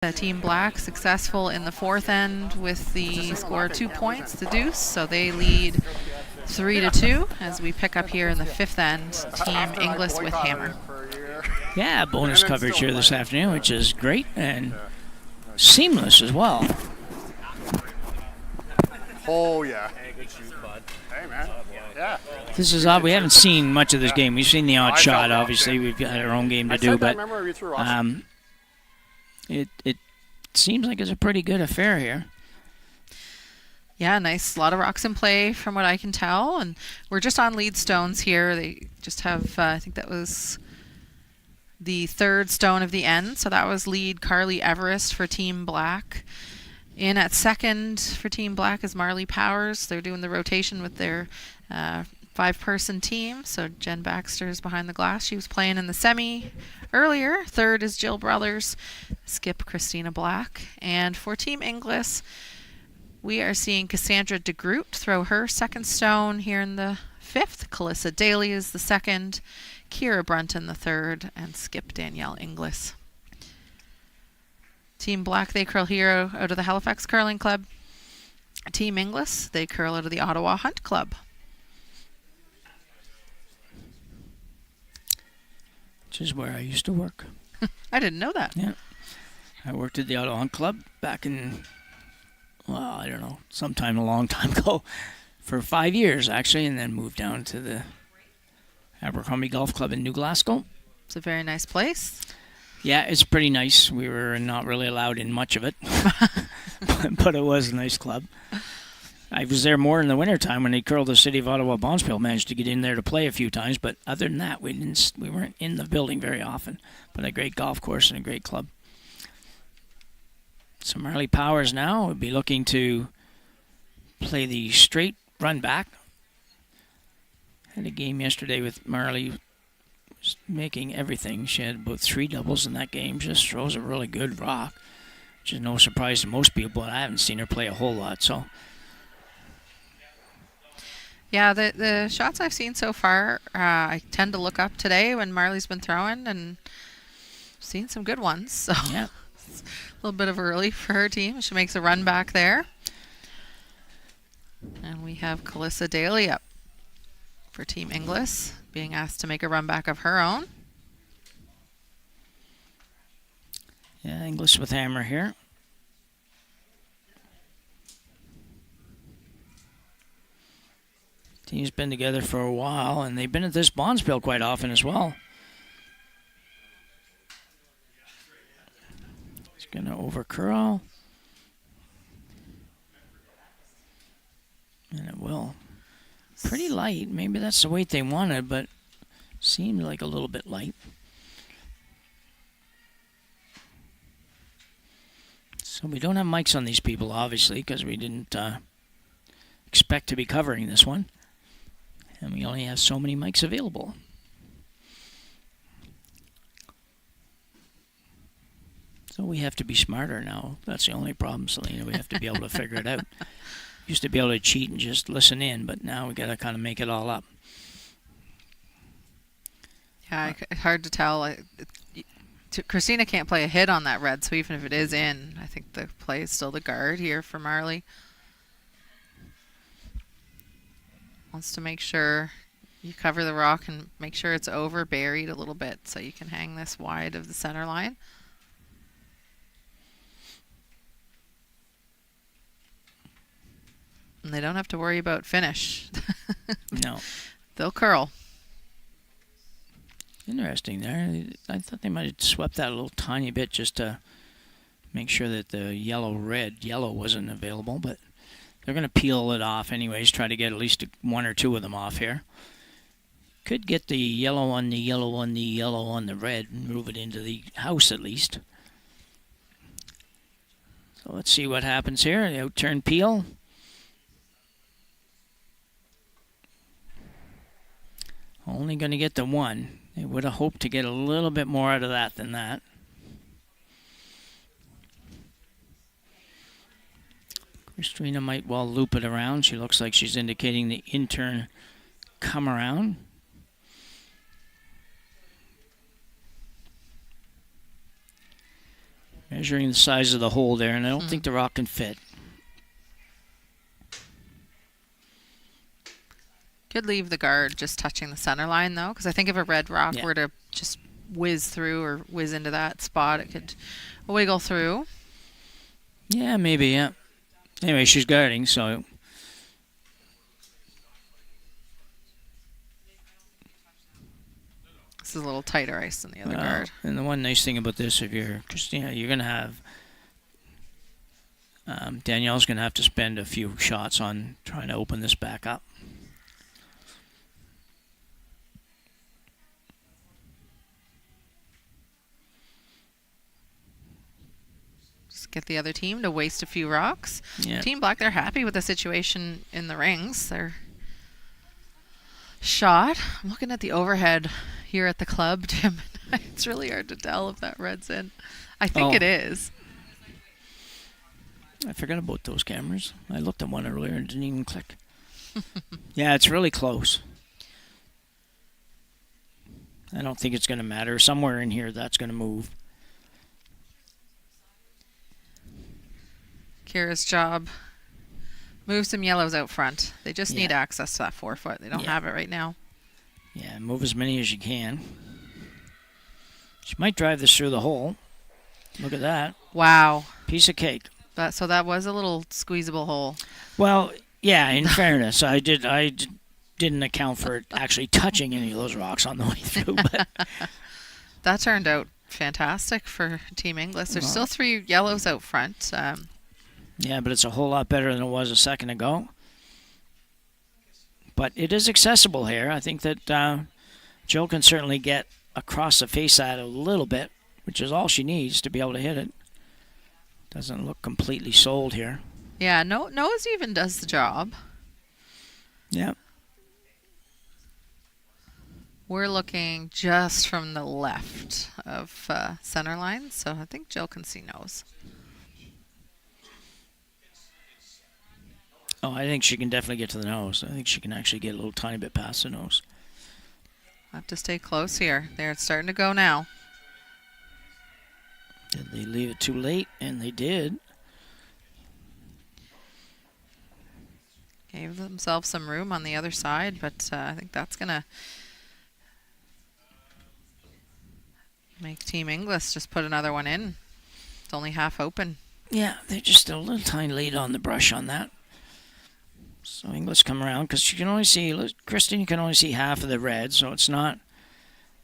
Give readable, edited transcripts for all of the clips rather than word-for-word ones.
Team Black successful in the fourth end with the score 2 points, the deuce, so they lead 3-2 as we pick up here in the fifth end. Team Inglis with hammer. Yeah, bonus coverage here this afternoon, which is great and seamless as well. Oh, yeah. Hey, good shoot, bud. Hey, man. Yeah. This is odd. We haven't seen much of this game. We've seen the odd shot, obviously. We've got our own game to do, but it seems like it's a pretty good affair here. Yeah, nice. A lot of rocks in play from what I can tell. And we're just on lead stones here. They just have, I think that was the third stone of the end. So that was lead Carly Everest for Team Black. In at second for Team Black is Marley Powers. They're doing the rotation with their 5-person team. So Jen Baxter is behind the glass. She was playing in the semi earlier. Third is Jill Brothers. Skip Christina Black. And for Team Inglis, we are seeing Cassandra DeGroot throw her second stone here in the fifth. Calissa Daly is the second. Kira Brunton the third. And Skip Danielle Inglis. Team Black, they curl here out of the Halifax Curling Club. Team Inglis, they curl out of the Ottawa Hunt Club. Which is where I used to work. I didn't know that. Yeah. I worked at the Ottawa Hunt Club back in, well, I don't know, sometime a long time ago. For 5 years, actually, and then moved down to the Abercrombie Golf Club in New Glasgow. It's a very nice place. Yeah, it's pretty nice. We were not really allowed in much of it, but it was a nice club. I was there more in the wintertime when they curled the City of Ottawa Bonspiel. Managed to get in there to play a few times, but other than that, we weren't in the building very often. But a great golf course and a great club. So Marley Powers now would be looking to play the straight run back. Had a game yesterday with Marley. Making everything. She had about 3 doubles in that game. Just throws a really good rock, which is no surprise to most people, but I haven't seen her play a whole lot. So, yeah, the shots I've seen so far, I tend to look up today when Marley's been throwing and seen some good ones. So yeah, it's a little bit of a relief for her team. She makes a run back there. And we have Calissa Daly up for Team Inglis, being asked to make a run back of her own. Yeah, Inglis with hammer here. Team's been together for a while, and they've been at this Bonspiel quite often as well. He's going to over curl. And it will. Pretty light. Maybe that's the weight they wanted, but seemed like a little bit light. So we don't have mics on these people, obviously, because we didn't expect to be covering this one. And we only have so many mics available. So we have to be smarter now. That's the only problem, Selena. We have to be able to figure it out. Used to be able to cheat and just listen in, but now we got to kind of make it all up. Yeah, hard to tell. Christina can't play a hit on that red, so even if it is in, I think the play is still the guard here for Marley. Wants to make sure you cover the rock and make sure it's over, buried a little bit, so you can hang this wide of the center line. And they don't have to worry about finish. No. They'll curl. Interesting there. I thought they might have swept that a little tiny bit just to make sure that the yellow wasn't available, but they're going to peel it off anyways, try to get at least 1 or 2 of them off here. Could get the yellow on the yellow on the yellow on the red and move it into the house at least. So let's see what happens here. The outturn peel. Only going to get the 1. They would have hoped to get a little bit more out of that than that. Christina might well loop it around. She looks like she's indicating the in-turn come around. Measuring the size of the hole there, and I don't think the rock can fit. Could leave the guard just touching the center line, though, because I think if a red rock were to just whiz through or whiz into that spot, it could wiggle through. Yeah, maybe, yeah. Anyway, she's guarding, so... This is a little tighter ice than the other guard. And the one nice thing about this, if you're Christina, you're going to have... Danielle's going to have to spend a few shots on trying to open this back up. Get the other team to waste a few rocks. Yeah. Team Black, they're happy with the situation in the rings. They're shot. I'm looking at the overhead here at the club, Tim. It's really hard to tell if that red's in. I think it is. I forgot about those cameras. I looked at one earlier and didn't even click. Yeah, it's really close. I don't think it's going to matter. Somewhere in here, that's going to move. Kira's job. Move some yellows out front. They just need access to that 4 foot. They don't have it right now. Yeah, move as many as you can. She might drive this through the hole. Look at that. Wow. Piece of cake. So that was a little squeezable hole. Well, yeah, in fairness, I didn't account for it actually touching any of those rocks on the way through. But that turned out fantastic for Team Inglis. There's still 3 yellows out front. Yeah, but it's a whole lot better than it was a second ago. But it is accessible here. I think that Jill can certainly get across the face side a little bit, which is all she needs to be able to hit it. Doesn't look completely sold here. Yeah, nose even does the job. Yeah. We're looking just from the left of center line, so I think Jill can see nose. Oh, I think she can definitely get to the nose. I think she can actually get a little tiny bit past the nose. Have to stay close here. There, it's starting to go now. Did they leave it too late? And they did. Gave themselves some room on the other side, but I think that's going to make Team Inglis just put another one in. It's only half open. Yeah, they're just a little tiny late on the brush on that. So Inglis come around because she can only see, Christina can only see half of the red, so it's not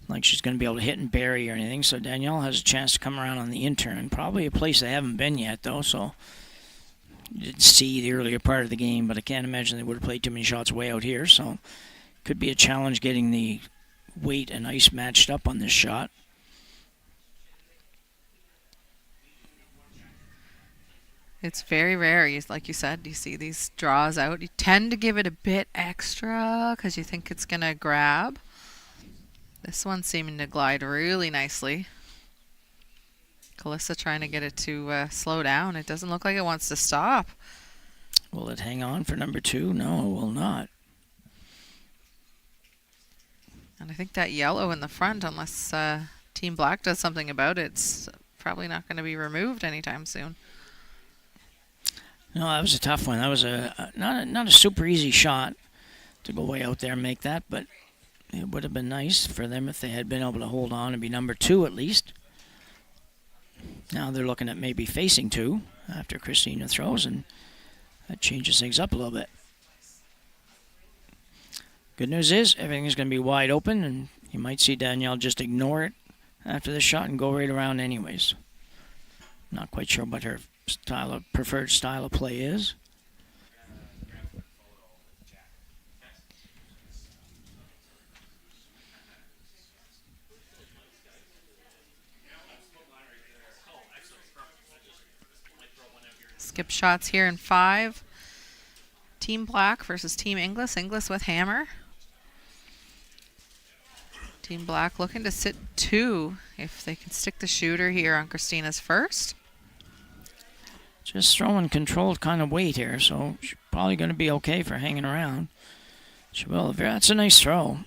like she's going to be able to hit and bury or anything. So Danielle has a chance to come around on the in-turn. Probably a place they haven't been yet, though, so you didn't see the earlier part of the game, but I can't imagine they would have played too many shots way out here, so could be a challenge getting the weight and ice matched up on this shot. It's very rare, like you said, you see these draws out. You tend to give it a bit extra because you think it's going to grab. This one's seeming to glide really nicely. Calissa trying to get it to slow down. It doesn't look like it wants to stop. Will it hang on for number 2? No, it will not. And I think that yellow in the front, unless Team Black does something about it, it's probably not going to be removed anytime soon. No, that was a tough one. That was not a super easy shot to go way out there and make that, but it would have been nice for them if they had been able to hold on and be number 2 at least. Now they're looking at maybe facing 2 after Christina throws, and that changes things up a little bit. Good news is everything's going to be wide open, and you might see Danielle just ignore it after the shot and go right around anyways. Not quite sure what her preferred style of play is. Skip shots here in 5. Team Black versus Team Inglis. Inglis with hammer. Team Black looking to sit 2 if they can stick the shooter here on Christina's first. Just throwing controlled kind of weight here, so she's probably going to be okay for hanging around. She will. That's a nice throw.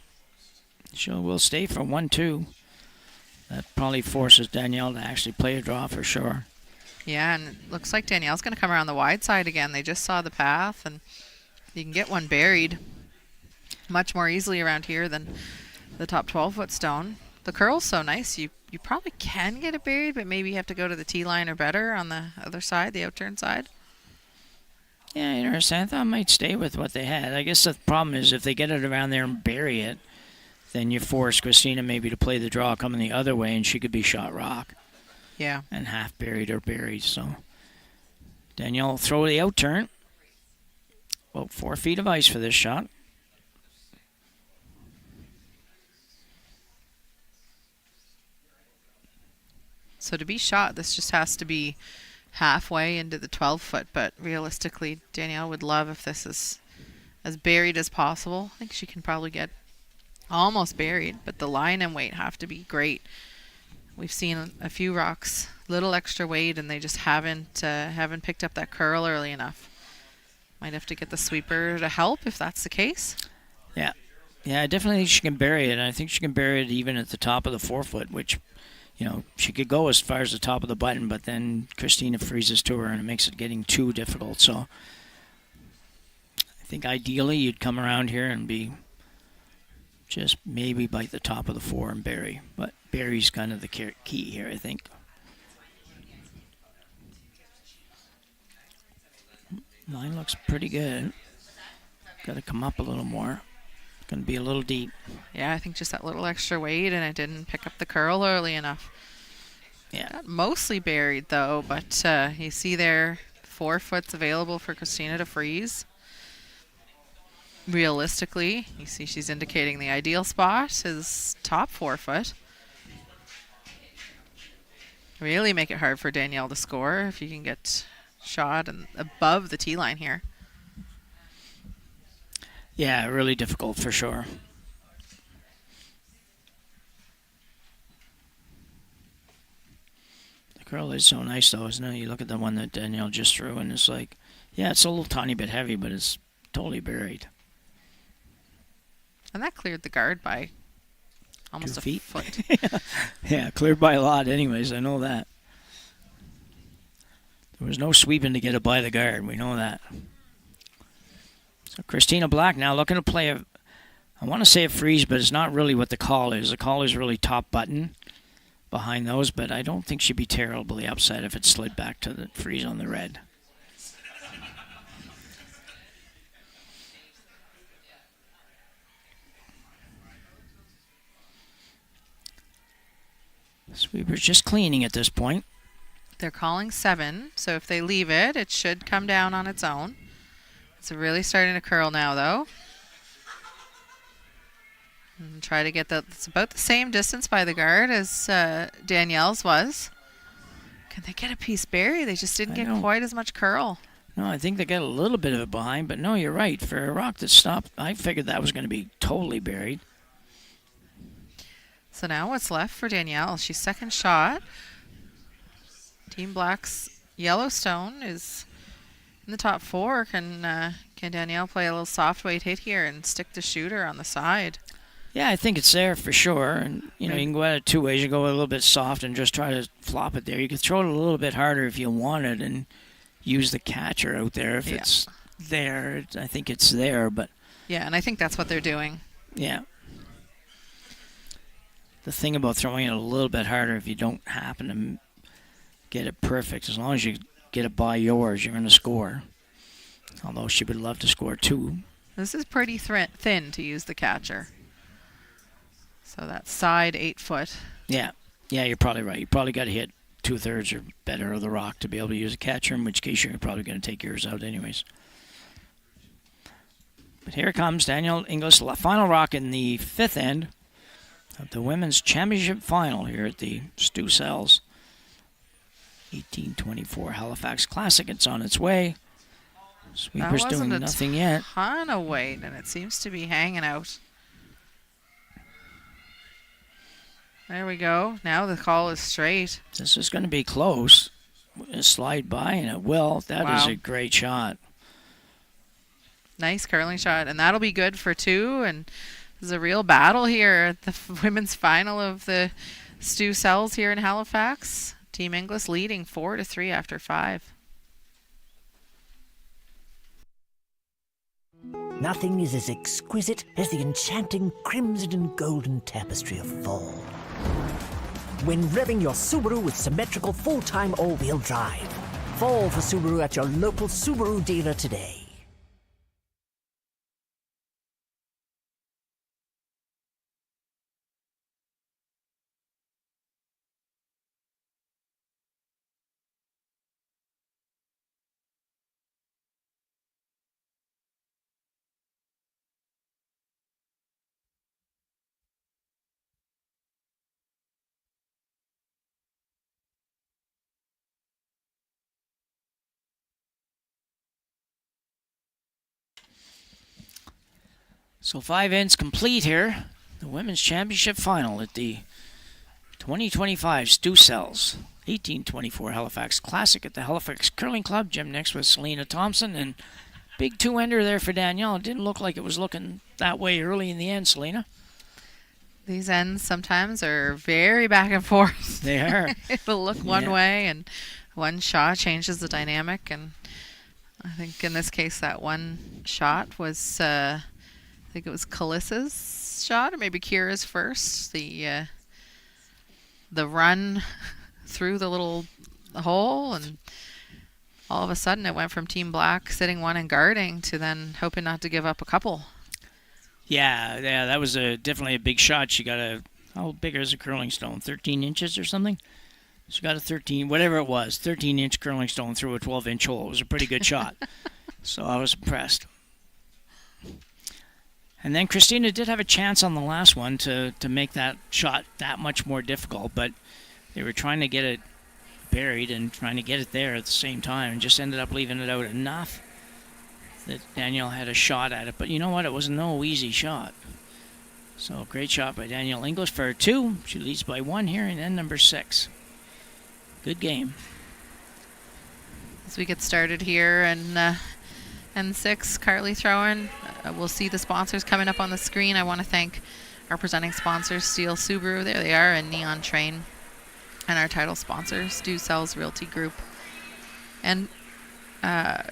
She will stay for 1-2. That probably forces Danielle to actually play a draw for sure. Yeah, and it looks like Danielle's going to come around the wide side again. They just saw the path, and you can get one buried much more easily around here than the top 12-foot stone. The curl's so nice, you probably can get it buried, but maybe you have to go to the tee line or better on the other side, the outturn side. Yeah, interesting. I thought I might stay with what they had. I guess the problem is if they get it around there and bury it, then you force Christina maybe to play the draw coming the other way, and she could be shot rock. Yeah. And half buried or buried. So Danielle will throw the outturn. About 4 feet of ice for this shot. So to be shot, this just has to be halfway into the 12-foot, but realistically, Danielle would love if this is as buried as possible. I think she can probably get almost buried, but the line and weight have to be great. We've seen a few rocks, little extra weight, and they just haven't picked up that curl early enough. Might have to get the sweeper to help if that's the case. Yeah. Yeah, I definitely think she can bury it. And I think she can bury it even at the top of the 4-foot, which, she could go as far as the top of the button, but then Christina freezes to her and it makes it getting too difficult. So I think ideally you'd come around here and be just maybe bite the top of the 4 and bury. But bury's kind of the key here, I think. Line looks pretty good. Got to come up a little more. Going to be a little deep. Yeah, I think just that little extra weight, and it didn't pick up the curl early enough. Yeah. Got mostly buried, though, but you see there 4 foot's available for Christina to freeze. Realistically, you see she's indicating the ideal spot is top 4 foot. Really make it hard for Danielle to score if you can get shot and above the tee line here. Yeah, really difficult for sure. The curl is so nice, though, isn't it? You look at the one that Danielle just threw, and it's like, yeah, it's a little tiny bit heavy, but it's totally buried. And that cleared the guard by almost 2 a feet. foot. Yeah, cleared by a lot anyways, I know that. There was no sweeping to get it by the guard, we know that. So Christina Black now looking to play I want to say a freeze, but it's not really what the call is. The call is really top button behind those, but I don't think she'd be terribly upset if it slid back to the freeze on the red. Sweeper's just cleaning at this point. They're calling 7, so if they leave it, it should come down on its own. It's really starting to curl now, though. And try to get it's about the same distance by the guard as Danielle's was. Can they get a piece buried? They just didn't get quite as much curl. No, I think they got a little bit of it behind, but no, you're right. For a rock that stopped, I figured that was going to be totally buried. So now what's left for Danielle? She's second shot. Team Black's Yellowstone is in the top 4. Can Danielle play a little soft weight hit here and stick the shooter on the side? Yeah, I think it's there for sure. And, you can go at it 2 ways. You go a little bit soft and just try to flop it there. You could throw it a little bit harder if you wanted and use the catcher out there if it's there. I think it's there, but... Yeah, and I think that's what they're doing. Yeah. The thing about throwing it a little bit harder, if you don't happen to get it perfect, as long as you get it by yours, you're going to score. Although she would love to score 2. This is pretty thin to use the catcher. So that side 8 foot. Yeah. Yeah, you're probably right. You probably got to hit 2/3 or better of the rock to be able to use a catcher, in which case you're probably going to take yours out anyways. But here comes Danielle Inglis, final rock in the 5th end of the Women's Championship Final here at the Stu Sells 1824 Halifax Classic. It's on its way. Sweeper's doing nothing yet. Ton of weight, and it seems to be hanging out. There we go. Now the call is straight. This is going to be close. It'll slide by, and it will. That is a great shot. Nice curling shot, and that'll be good for 2. And there's a real battle here at the women's final of the Stu Sells here in Halifax. Team Inglis leading 4-3 after 5. Nothing is as exquisite as the enchanting crimson and golden tapestry of fall. When revving your Subaru with symmetrical full-time all-wheel drive. Fall for Subaru at your local Subaru dealer today. So 5 ends complete here. The Women's Championship Final at the 2025 Stu Sells 1824 Halifax Classic at the Halifax Curling Club. Jim next with Selena Thompson, and big 2-ender there for Danielle. It didn't look like it was looking that way early in the end, Selena. These ends sometimes are very back and forth. They are. It'll look one way, and one shot changes the dynamic. And I think in this case, that one shot was, I think it was Kalissa's shot, or maybe Kira's first. The run through the little hole, and all of a sudden it went from Team Black sitting one and guarding to then hoping not to give up a couple. Yeah, that was definitely a big shot. She got how big is a curling stone? 13 inches or something? She got a 13-inch curling stone through a 12-inch hole. It was a pretty good shot. So I was impressed. And then Christina did have a chance on the last one to make that shot that much more difficult, but they were trying to get it buried and trying to get it there at the same time, and just ended up leaving it out enough that Danielle had a shot at it. But you know what? It was no easy shot. So great shot by Danielle Inglis for 2. She leads by 1 here in end number 6. Good game. As we get started here, and N6, Carly throwing. We'll see the sponsors coming up on the screen. I want to thank our presenting sponsors, Steel Subaru, there they are, and Neon Train, and our title sponsor, Stu Sells Realty Group. And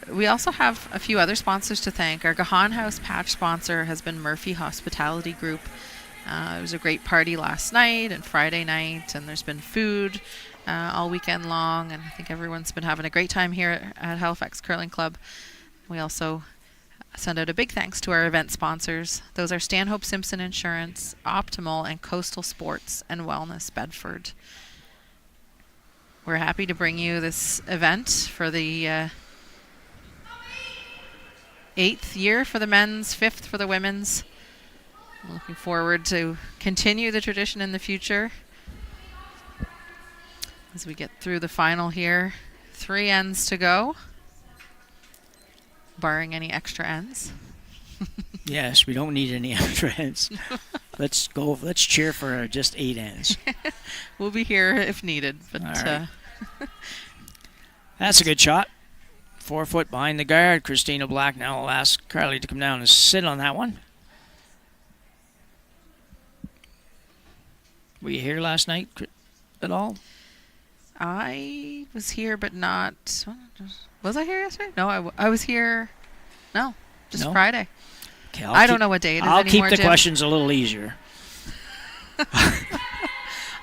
we also have a few other sponsors to thank. Our Gahan House patch sponsor has been Murphy Hospitality Group. It was a great party last night and Friday night, and there's been food all weekend long, and I think everyone's been having a great time here at Halifax Curling Club. We also send out a big thanks to our event sponsors. Those are Stanhope Simpson Insurance, Optimal, and Coastal Sports and Wellness Bedford. We're happy to bring you this event for the 8th year for the men's, 5th for the women's. I'm looking forward to continue the tradition in the future. As we get through the final here, 3 ends to go, barring any extra ends. Yes, we don't need any extra ends. Let's go. Let's cheer for just 8 ends. We'll be here if needed. But right. That's a good shot. 4 foot behind the guard. Christina Black now will ask Carly to come down and sit on that one. Were you here last night at all? I was here, but not. Was I here yesterday? No, I was here. No, just No? Friday. Okay, I don't know what day it is I'll anymore, keep the Jim. questions a little easier.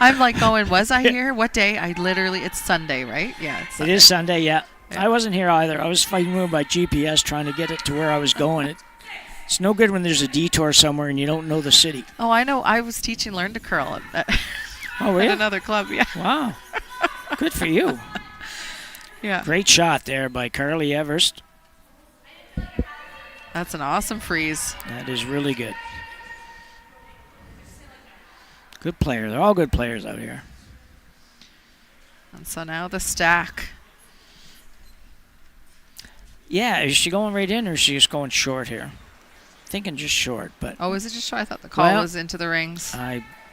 I'm like going, was I here? What day? It's Sunday, right? Yeah, it's Sunday. It is Sunday, yeah. I wasn't here either. I was fighting with my GPS trying to get it to where I was going. It's no good when there's a detour somewhere and you don't know the city. Oh, I know. I was teaching Learn to Curl at really? another club. Yeah. Wow. Good for you. Yeah. Great shot there by Carly Everest. That's an awesome freeze. That is really good. Good player. They're all good players out here. And so now the stack. Yeah, is she going right in or is she just going short here? Thinking just short, but Oh, is it just short? I thought the call was into the rings.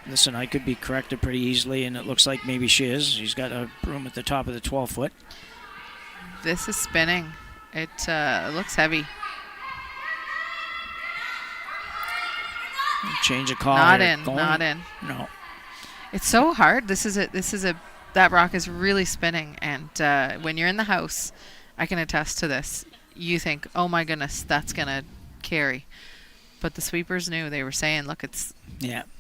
Listen, I could be corrected pretty easily, and it looks like maybe she is. She's got a room at the top of the 12-foot. This is spinning. It looks heavy. Change of call. Not here. in. Not in. No. It's so hard. This is a that rock is really spinning. And when you're in the house, I can attest to this. You think, oh my goodness, that's going to carry. But the sweepers knew. They were saying, look, it's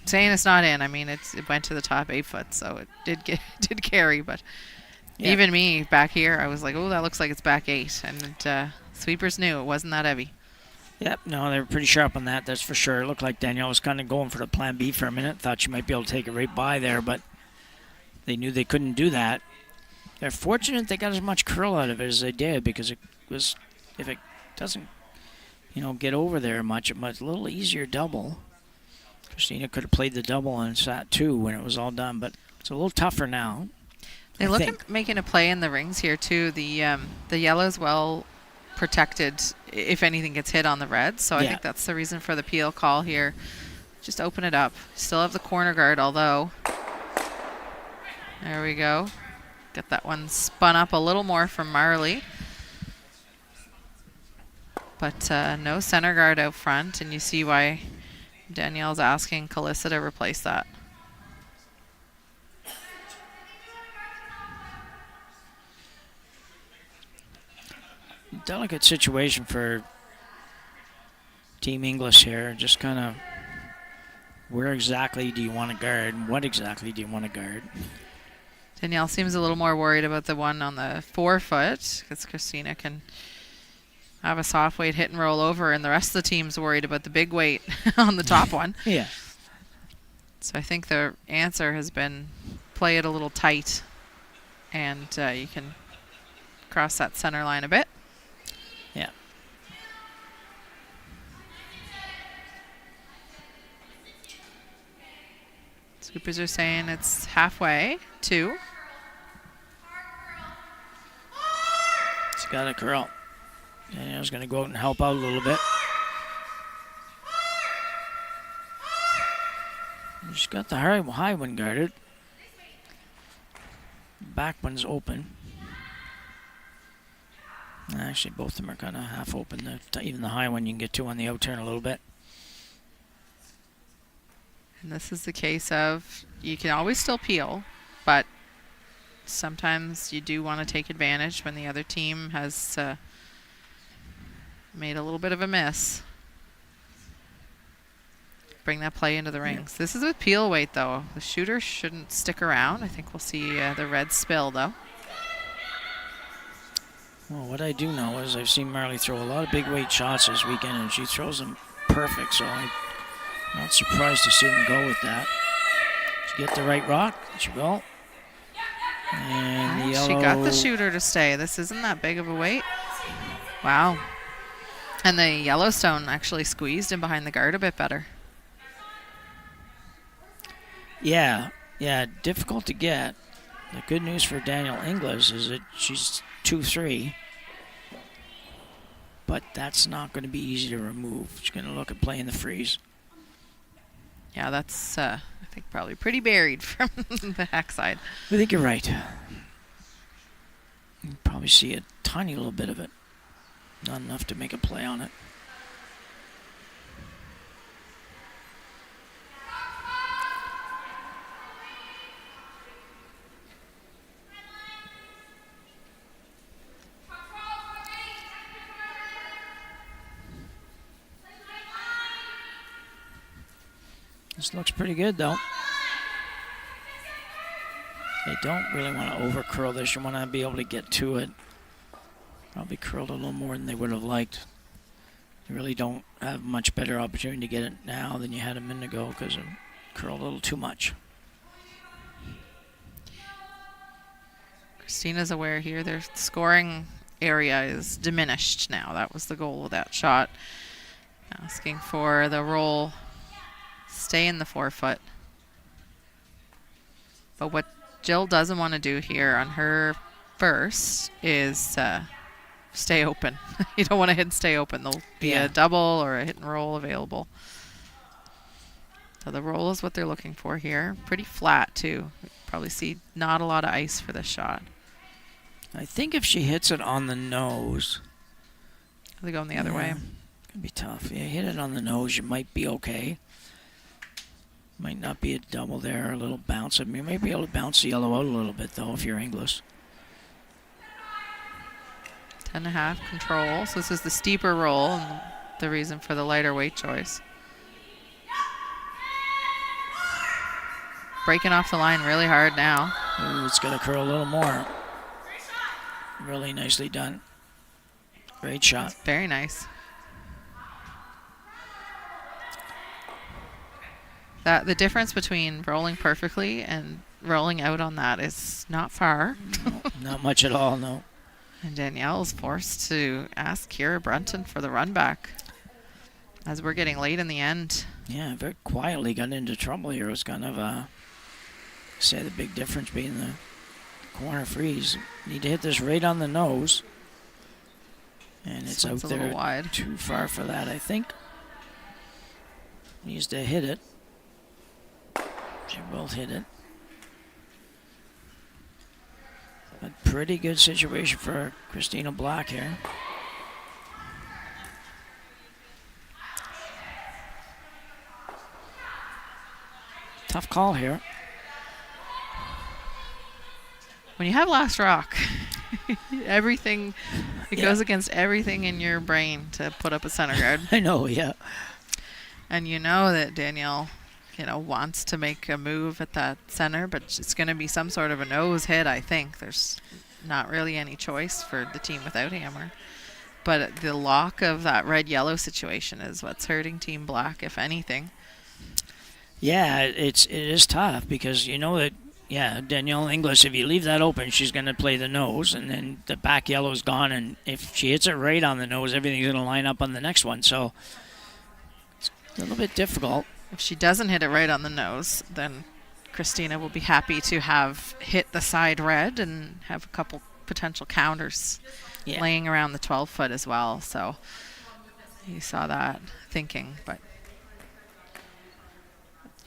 saying it's not in. I mean, it went to the top 8 foot, so it did carry. But even me back here, I was like, oh, that looks like it's back 8. And sweepers knew it wasn't that heavy. Yep, no, they were pretty sharp on that, that's for sure. It looked like Danielle was kind of going for the plan B for a minute. Thought she might be able to take it right by there, but they knew they couldn't do that. They're fortunate they got as much curl out of it as they did, because it was, if it doesn't, get over there much, it might a little easier double. Christina could have played the double on sat 2 when it was all done, but it's a little tougher now. They look at making a play in the rings here too. The yellow's well protected if anything gets hit on the red, so I think that's the reason for the peel call here. Just open it up. Still have the corner guard, although there we go. Get that one spun up a little more from Marley, but no center guard out front, and you see why Danielle's asking Calissa to replace that. Delicate situation for Team Inglis here. Just kind of where exactly do you want to guard and what exactly do you want to guard? Danielle seems a little more worried about the one on the 4 foot, because Christina can have a soft weight hit and roll over, and the rest of the team's worried about the big weight on the top one. Yeah. So I think the answer has been play it a little tight, and you can cross that center line a bit. Yeah. Scoopers are saying it's halfway, 2. It's got a curl. Danielle's going to go out and help out a little bit. She's got the high one guarded. Back one's open. Actually, both of them are kind of half open. Even the high one you can get to on the out turn a little bit. And this is the case of you can always still peel, but sometimes you do want to take advantage when the other team has made a little bit of a miss. Bring that play into the rings. This is with peel weight, though. The shooter shouldn't stick around. I think we'll see the red spill, though. Well, what I do know is I've seen Marley throw a lot of big weight shots this weekend, and she throws them perfect, so I'm not surprised to see them go with that. She get the right rock. She will. And the yellow. She got the shooter to stay. This isn't that big of a weight. Wow. And the Yellowstone actually squeezed in behind the guard a bit better. Yeah, difficult to get. The good news for Danielle Inglis is that she's 2-3, but that's not going to be easy to remove. She's going to look at playing the freeze. Yeah, that's, I think, probably pretty buried from the hack side. I think you're right. You probably see a tiny little bit of it. Not enough to make a play on it. This looks pretty good, though. They don't really want to over curl this. You want to be able to get to it. Probably curled a little more than they would have liked. You really don't have much better opportunity to get it now than you had a minute ago because it curled a little too much. Christina's aware here. Their scoring area is diminished now. That was the goal of that shot. Asking for the roll. Stay in the 4 foot. But what Jill doesn't want to do here on her first is stay open. You don't want to hit and stay open. There'll be a double or a hit and roll available. So the roll is what they're looking for here. Pretty flat, too. Probably see not a lot of ice for this shot. I think if she hits it on the nose... They're going the other way. It's going to be tough. Yeah, hit it on the nose, you might be okay. Might not be a double there, a little bounce. I mean, you might be able to bounce the yellow out a little bit, though, if you're Inglis. 10.5 control. So this is the steeper roll and the reason for the lighter weight choice. Breaking off the line really hard now. Ooh, it's going to curl a little more. Really nicely done. Great shot. Very nice. The difference between rolling perfectly and rolling out on that is not far. No, not much at all, no. And Danielle's forced to ask Kira Brunton for the run back as we're getting late in the end. Yeah, very quietly got into trouble here. It was kind of, say, the big difference being the corner freeze. Need to hit this right on the nose. And it's out a there little wide. too far for that, I think. Needs to hit it. She will hit it. A pretty good situation for Christina Black here. Tough call here. When you have last rock, everything, it goes against everything in your brain to put up a center guard. I know, yeah. And you know that Danielle, wants to make a move at that center, but it's going to be some sort of a nose hit, I think. There's not really any choice for the team without Hammer. But the lock of that red-yellow situation is what's hurting Team Black, if anything. Yeah, it is tough because you know that, Danielle Inglis, if you leave that open, she's going to play the nose, and then the back yellow's gone, and if she hits it right on the nose, everything's going to line up on the next one. So it's a little bit difficult. If she doesn't hit it right on the nose, then Christina will be happy to have hit the side red and have a couple potential counters laying around the 12-foot as well. So you saw that thinking, but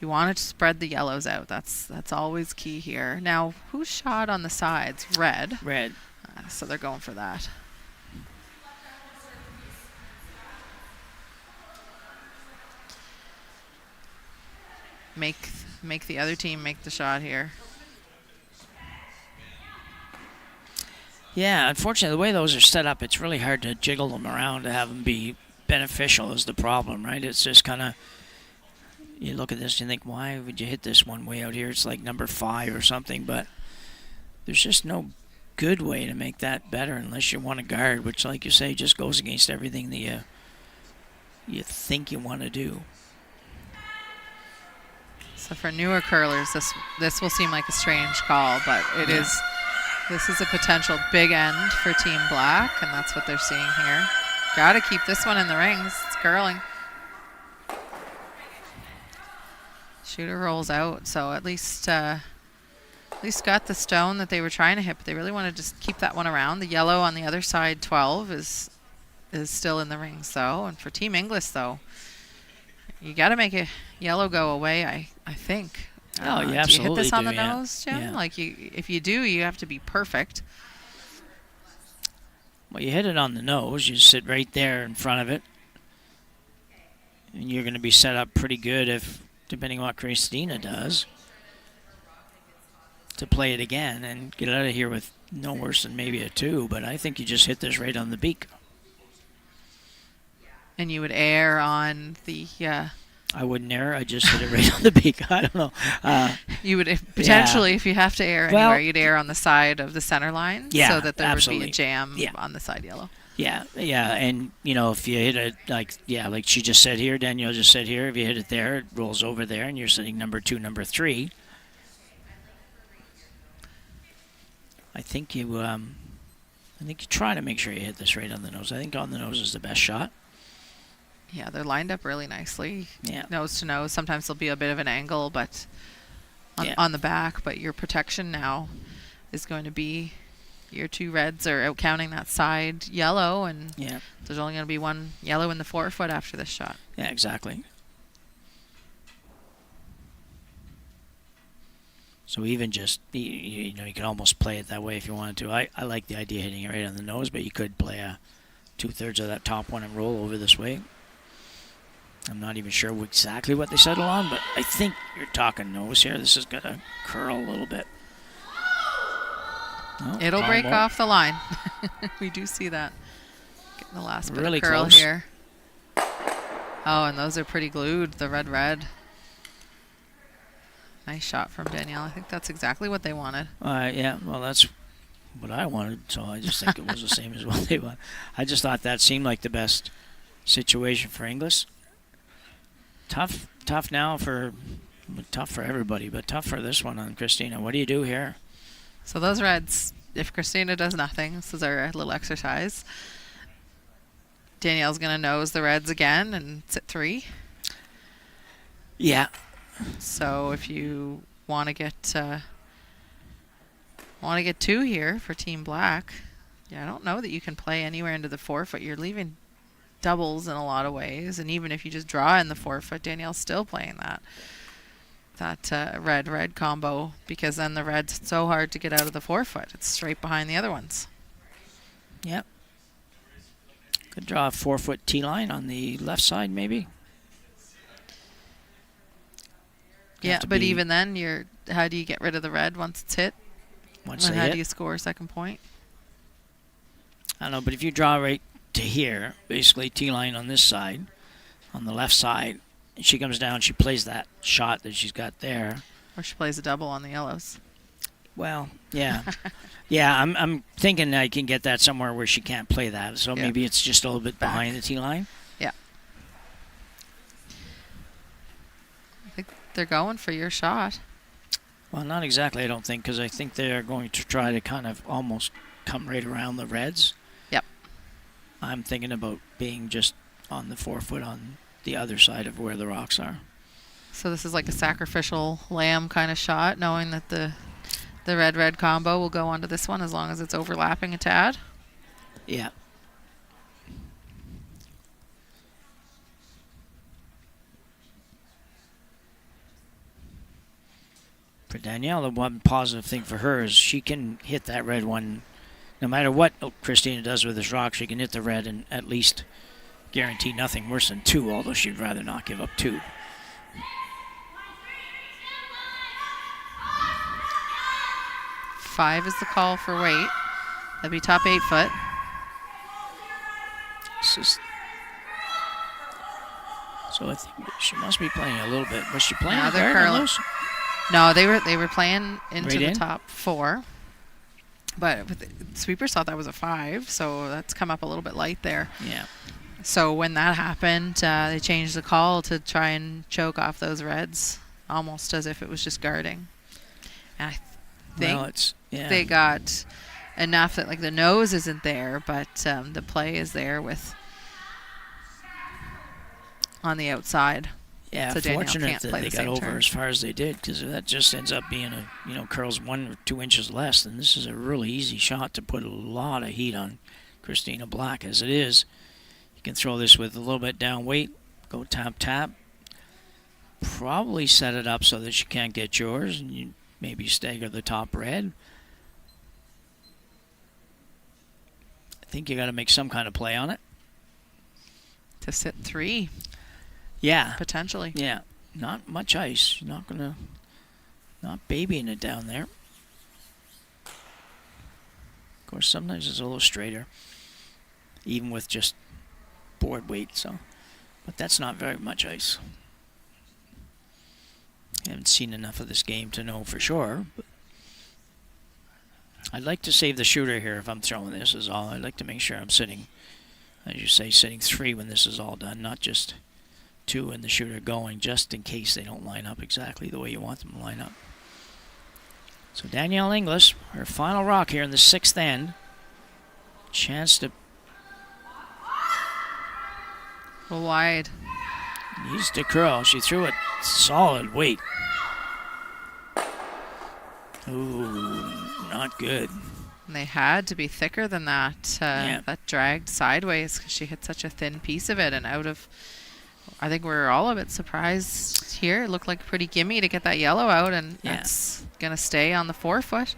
you want to spread the yellows out. That's always key here. Now, who shot on the sides? Red. Red. So they're going for that. Make the other team make the shot here. Yeah, unfortunately, the way those are set up, it's really hard to jiggle them around to have them be beneficial is the problem, right? It's just kind of, you look at this and you think, why would you hit this one way out here? It's like number 5 or something, but there's just no good way to make that better unless you want to guard, which, like you say, just goes against everything that you think you want to do. So for newer curlers, this will seem like a strange call, but it is. This is a potential big end for Team Black, and that's what they're seeing here. Got to keep this one in the rings. It's curling. Shooter rolls out, so at least got the stone that they were trying to hit, but they really want to just keep that one around. The yellow on the other side, 12, is still in the rings, though. And for Team Inglis, though, you got to make a yellow go away, I think. Oh, you do absolutely you hit this on the yeah. nose, Jim? Yeah. Like, if you do, you have to be perfect. Well, you hit it on the nose. You sit right there in front of it. And you're going to be set up pretty good if, depending on what Christina does, to play it again and get out of here with no worse than maybe a 2. But I think you just hit this right on the beak. And you would err on the... I wouldn't err. I just hit it right on the beak. I don't know. You would potentially, if you have to err anywhere, you'd err on the side of the center line so that there would be a jam on the side yellow. Yeah, and if you hit it like she just said here, Danielle just said here, if you hit it there, it rolls over there, and you're sitting number 2, number 3. I think you try to make sure you hit this right on the nose. I think on the nose is the best shot. Yeah, they're lined up really nicely. Yeah. Nose to nose. Sometimes there'll be a bit of an angle, but on the back. But your protection now is going to be your 2 reds are out counting that side yellow, and there's only going to be 1 yellow in the 4-foot after this shot. Yeah, exactly. So even just, you can almost play it that way if you wanted to. I like the idea of hitting it right on the nose, but you could play a 2/3 of that top one and roll over this way. I'm not even sure exactly what they settle on, but I think you're talking nose here. This is going to curl a little bit. No, It'll break almost. off the line. We do see that. Getting the last bit Really of curl close. here. Oh, and those are pretty glued, the red. Nice shot from Danielle. I think that's exactly what they wanted. Yeah, well, that's what I wanted, so I just think it was the same as what they wanted. I just thought that seemed like the best situation for Inglis. Tough now tough for everybody, but tough for this one on Christina. What do you do here? So those reds, if Christina does nothing, this is our little exercise. Danielle's going to nose the reds again and sit 3. Yeah. So if you want to get 2 here for Team Black, I don't know that you can play anywhere into the 4-foot. You're leaving doubles in a lot of ways, and even if you just draw in the 4-foot, Danielle's still playing that red combo, because then the red's so hard to get out of the 4-foot. It's straight behind the other ones. Yep. Could draw a 4-foot tee line on the left side, maybe. Yeah, but even then, how do you get rid of the red once it's hit? Once And they how hit. do you score a second point? I don't know, but if you draw right to here, basically tee line on this side, on the left side, and she comes down, she plays that shot that she's got there. Or she plays a double on the yellows. Well, yeah. Yeah, I'm thinking I can get that somewhere where she can't play that, so maybe it's just a little bit behind the tee line. Yeah. I think they're going for your shot. Well, not exactly, I don't think, because I think they're going to try to kind of almost come right around the reds. Yep. I'm thinking about being just on the 4-foot on the other side of where the rocks are. So this is like a sacrificial lamb kind of shot, knowing that the red combo will go onto this one as long as it's overlapping a tad. Yeah. For Danielle, the one positive thing for her is she can hit that red one. No matter what Christina does with this rock, she can hit the red and at least guarantee nothing worse than 2, although she'd rather not give up 2. Five is the call for weight. That'd be top 8-foot. So I think she must be playing a little bit. Was she playing Now a they're guard on curling. those? No, they were playing into Right the in? top 4. But the sweepers thought that was a 5, so that's come up a little bit light there. Yeah. So when that happened, they changed the call to try and choke off those reds, almost as if it was just guarding. And I think they got enough that like the nose isn't there, but the play is there with on the outside. Yeah, So Danielle fortunate can't that play they the got same over turn. as far as they did, because if that just ends up being curls 1 or 2 inches less, then this is a really easy shot to put a lot of heat on Christina Black. As it is, you can throw this with a little bit down weight, go tap, probably set it up so that she can't get yours, and you maybe stagger the top red. I think you got to make some kind of play on it. To sit 3, Yeah. potentially. Yeah, not much ice. Not babying it down there. Of course, sometimes it's a little straighter, even with just board weight. So, but that's not very much ice. I haven't seen enough of this game to know for sure. But I'd like to save the shooter here if I'm throwing this. Is all. I'd like to make sure I'm sitting, as you say, sitting 3 when this is all done, not just 2 and the shooter going, just in case they don't line up exactly the way you want them to line up. So Danielle Inglis, her final rock here in the 6th end. Chance to Go wide. needs to curl. She threw it solid weight. Ooh, not good. And they had to be thicker than that. Yeah. That dragged sideways because she hit such a thin piece of it and out of. I think we're all a bit surprised here. It looked like pretty gimme to get that yellow out, and Yeah. it's gonna stay on the 4-foot.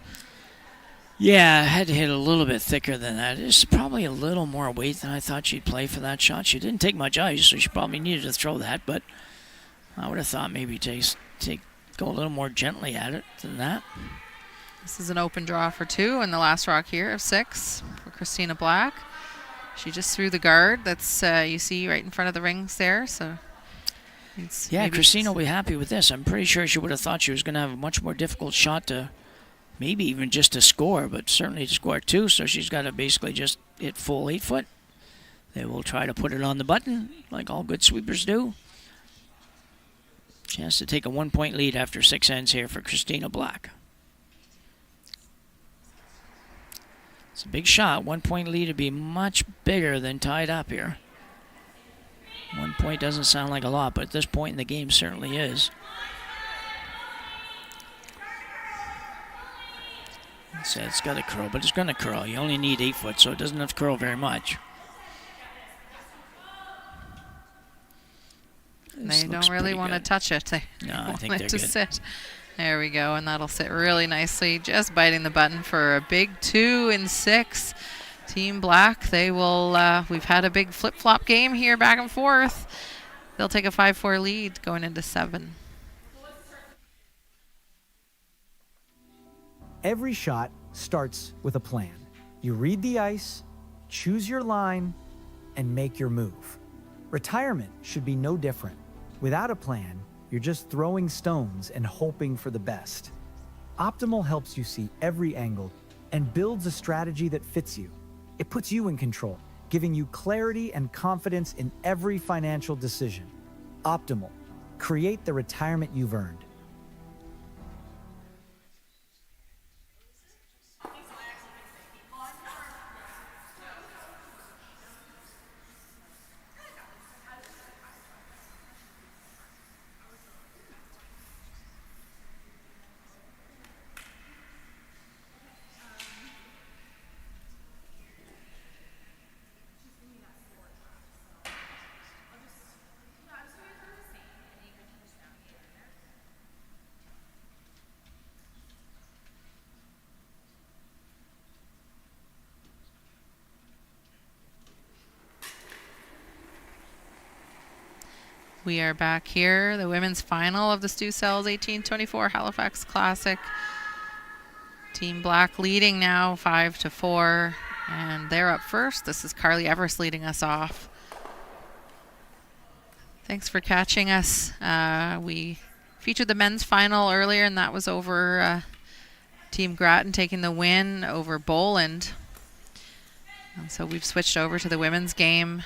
Yeah, I had to hit a little bit thicker than that. It's probably a little more weight than I thought she'd play for that shot. She didn't take much ice, so she probably needed to throw that, but I would have thought maybe go a little more gently at it than that. This is an open draw for 2, and the last rock here of 6 for Christina Black. She just threw the guard. That's you see right in front of the rings there. So yeah, Christina will be happy with this. I'm pretty sure she would have thought she was going to have a much more difficult shot to maybe even just to score, but certainly to score 2. So she's got to basically just hit full 8 foot. They will try to put it on the button like all good sweepers do. Chance to take a 1-point lead after 6 ends here for Christina Black. It's a big shot. 1-point lead would be much bigger than tied up here. 1 point doesn't sound like a lot, but at this point in the game certainly is. So it's got to curl, but it's going to curl. You only need 8 foot, so it doesn't have to curl very much. They don't really want to touch it. They I think want they're it to good. sit. There we go, and that'll sit really nicely. Just biting the button for a big 2 in 6. Team Black, they will, we've had a big flip-flop game here back and forth. They'll take a 5-4 lead going into 7. Every shot starts with a plan. You read the ice, choose your line, and make your move. Retirement should be no different. Without a plan, you're just throwing stones and hoping for the best. Optimal helps you see every angle and builds a strategy that fits you. It puts you in control, giving you clarity and confidence in every financial decision. Optimal. Create the retirement you've earned. We are back here, the women's final of the Stu Sells 1824 Halifax Classic. Team Black leading now 5-4, and they're up first. This is Carly Everest leading us off. Thanks for catching us. We featured the men's final earlier, and that was over Team Grattan taking the win over Boland. And so we've switched over to the women's game.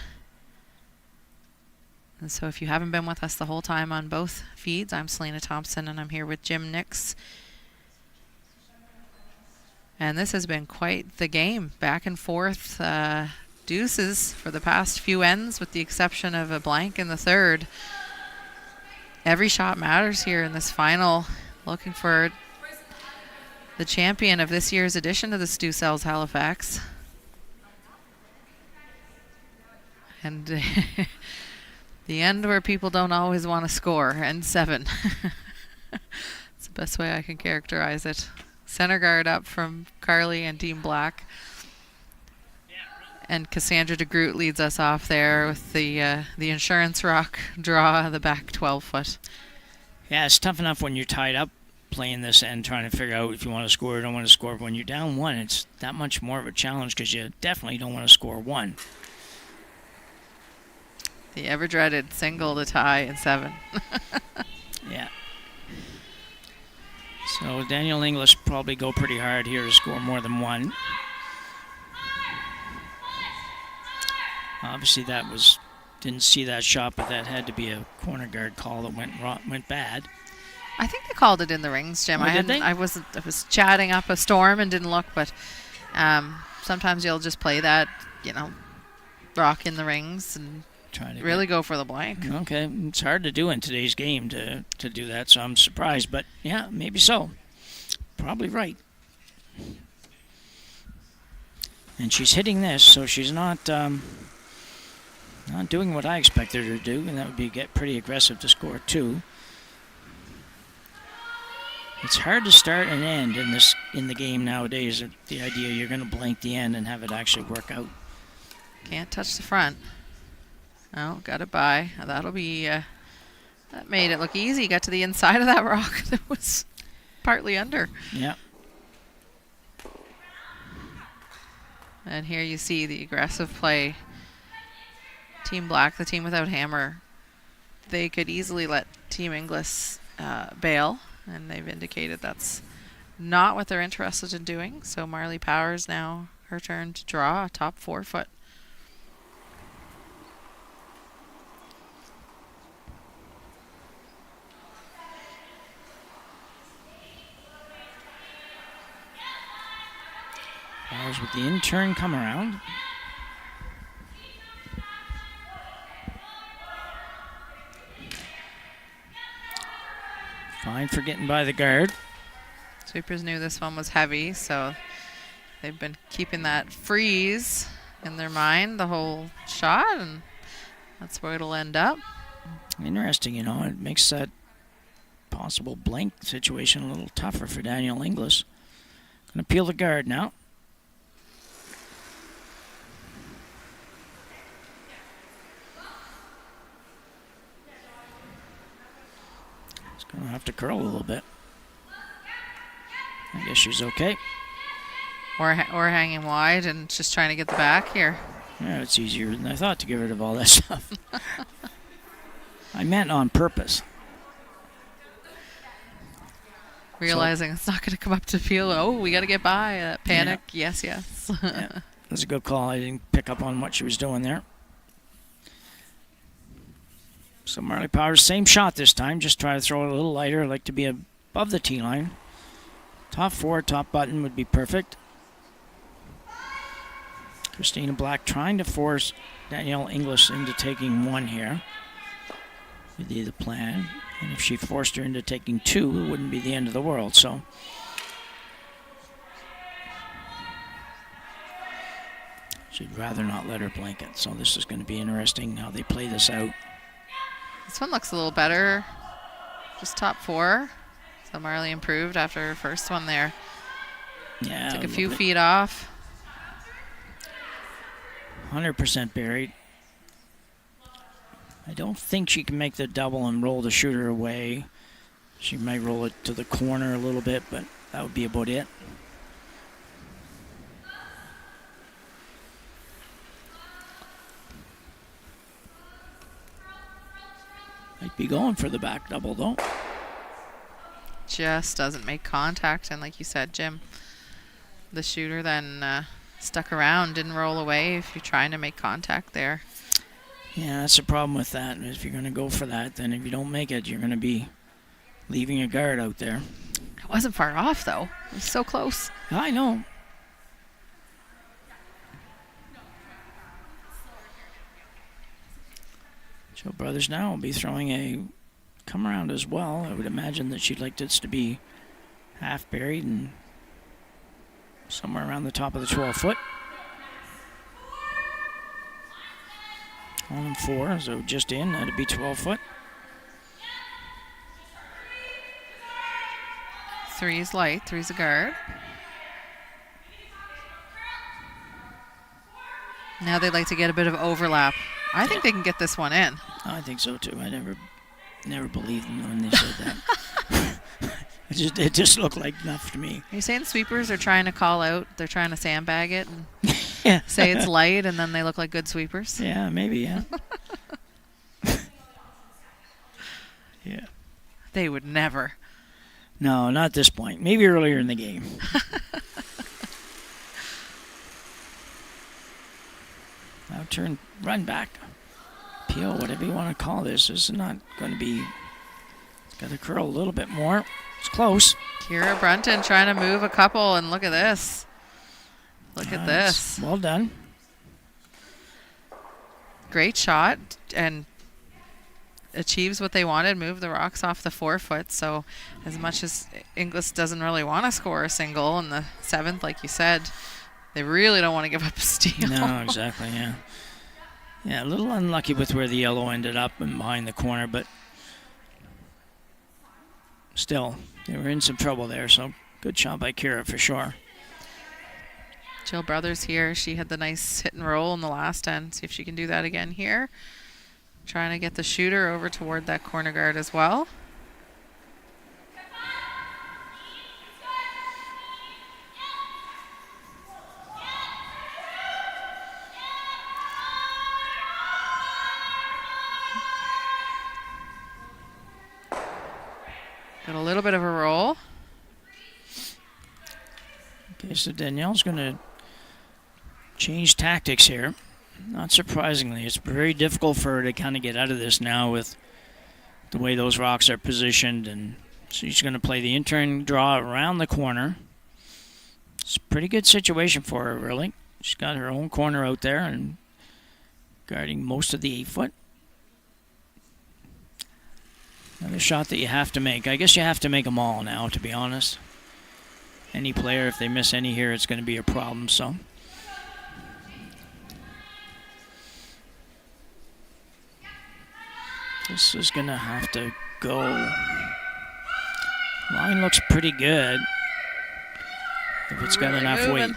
And so if you haven't been with us the whole time on both feeds, I'm Selena Thompson, and I'm here with Jim Nix. And this has been quite the game, back and forth, deuces for the past few ends, with the exception of a blank in the third. Every shot matters here in this final. Looking for the champion of this year's edition of the Stu Sells Halifax. And the end where people don't always want to score, and 7. It's the best way I can characterize it. Center guard up from Carly and Team Black. And Cassandra DeGroot leads us off there with the insurance rock draw, the back 12 foot. Yeah, it's tough enough when you're tied up playing this and trying to figure out if you want to score or don't want to score. When you're down 1, it's that much more of a challenge because you definitely don't want to score 1. The ever-dreaded single to tie in 7. Yeah. So Danielle Inglis probably go pretty hard here to score more than 1. Obviously didn't see that shot, but that had to be a corner guard call that went bad. I think they called it in the rings, Jim. Oh, did they? I was chatting up a storm and didn't look, but sometimes you'll just play that, rock in the rings and really go for the blank. Okay, it's hard to do in today's game to do that, so I'm surprised. But yeah, maybe so. Probably right. And she's hitting this, so she's not doing what I expected her to do, and that would be get pretty aggressive to score 2. It's hard to start and end in the game nowadays. The idea you're going to blank the end and have it actually work out. Can't touch the front. Oh, got it by. That'll be... that made it look easy. Got to the inside of that rock that was partly under. Yeah. And here you see the aggressive play. Team Black, the team without hammer, they could easily let Team Inglis bail, and they've indicated that's not what they're interested in doing. So Marley Powers now her turn to draw a top 4 foot. Powers with the in-turn come around. Fine for getting by the guard. Sweepers knew this one was heavy, so they've been keeping that freeze in their mind the whole shot, and that's where it'll end up. Interesting, you know, it makes that possible blank situation a little tougher for Danielle Inglis. Gonna peel the guard now. Gonna have to curl a little bit. I guess she's okay. Or hanging wide and just trying to get the back here. Yeah, it's easier than I thought to get rid of all that stuff. I meant on purpose. Realizing it's not going to come up to peel. Oh, we got to get by. Panic. Yeah. Yes. Yeah, that's a good call. I didn't pick up on what she was doing there. So Marley Powers, same shot this time. Just try to throw it a little lighter. Like to be above the tee line. Top 4, top button would be perfect. Christina Black trying to force Danielle Inglis into taking 1 here. Would be the plan. And if she forced her into taking 2, it wouldn't be the end of the world. So she'd rather not let her blanket. So this is going to be interesting how they play this out. This one looks a little better. Just top 4. So Marley improved after her first one there. Yeah. Took a few feet off. 100% buried. I don't think she can make the double and roll the shooter away. She might roll it to the corner a little bit, but that would be about it. Might be going for the back double, though. Just doesn't make contact. And like you said, Jim, the shooter then stuck around, didn't roll away if you're trying to make contact there. Yeah, that's the problem with that. If you're going to go for that, then if you don't make it, you're going to be leaving a guard out there. It wasn't far off, though. It was so close. I know. Joe Brothers now will be throwing a come around as well. I would imagine that she'd like this to be half buried and somewhere around the top of the 12 foot. On 4, so just in, that'd be 12 foot. 3's light, 3's a guard. Now they'd like to get a bit of overlap. I think they can get this one in. I think so too. I never believed them when they said that. It just looked like enough to me. Are you saying sweepers are trying to call out? They're trying to sandbag it and Yeah. say it's light, and then they look like good sweepers? Yeah, maybe, yeah. Yeah. They would never. No, not at this point. Maybe earlier in the game. Now run back. Peel, whatever you want to call this. This is not going to be... It's got to curl a little bit more. It's close. Kira Brunton trying to move a couple, and look at this. Look at this. Well done. Great shot, and achieves what they wanted, move the rocks off the 4 foot. So as much as Inglis doesn't really want to score a single in the 7th, like you said, they really don't want to give up a steal. No, exactly, yeah. Yeah, a little unlucky with where the yellow ended up and behind the corner, but still, They were in some trouble there, so good shot by Kira for sure. Jill Brothers here. She had the nice hit and roll in the last end. See if she can do that again here. Trying to get the shooter over toward that corner guard as well. Got a little bit of a roll. Okay, so Danielle's going to change tactics here. Not surprisingly, it's very difficult for her to kind of get out of this now with the way those rocks are positioned. And so she's going to play the in-turn draw around the corner. It's a pretty good situation for her, really. She's got her own corner out there and guarding most of the 8-foot. Another shot that you have to make. I guess you have to make them all now, to be honest. Any player, if they miss any here, it's going to be a problem, so. This is going to have to go. Line looks pretty good. If it's got Really enough moving. weight.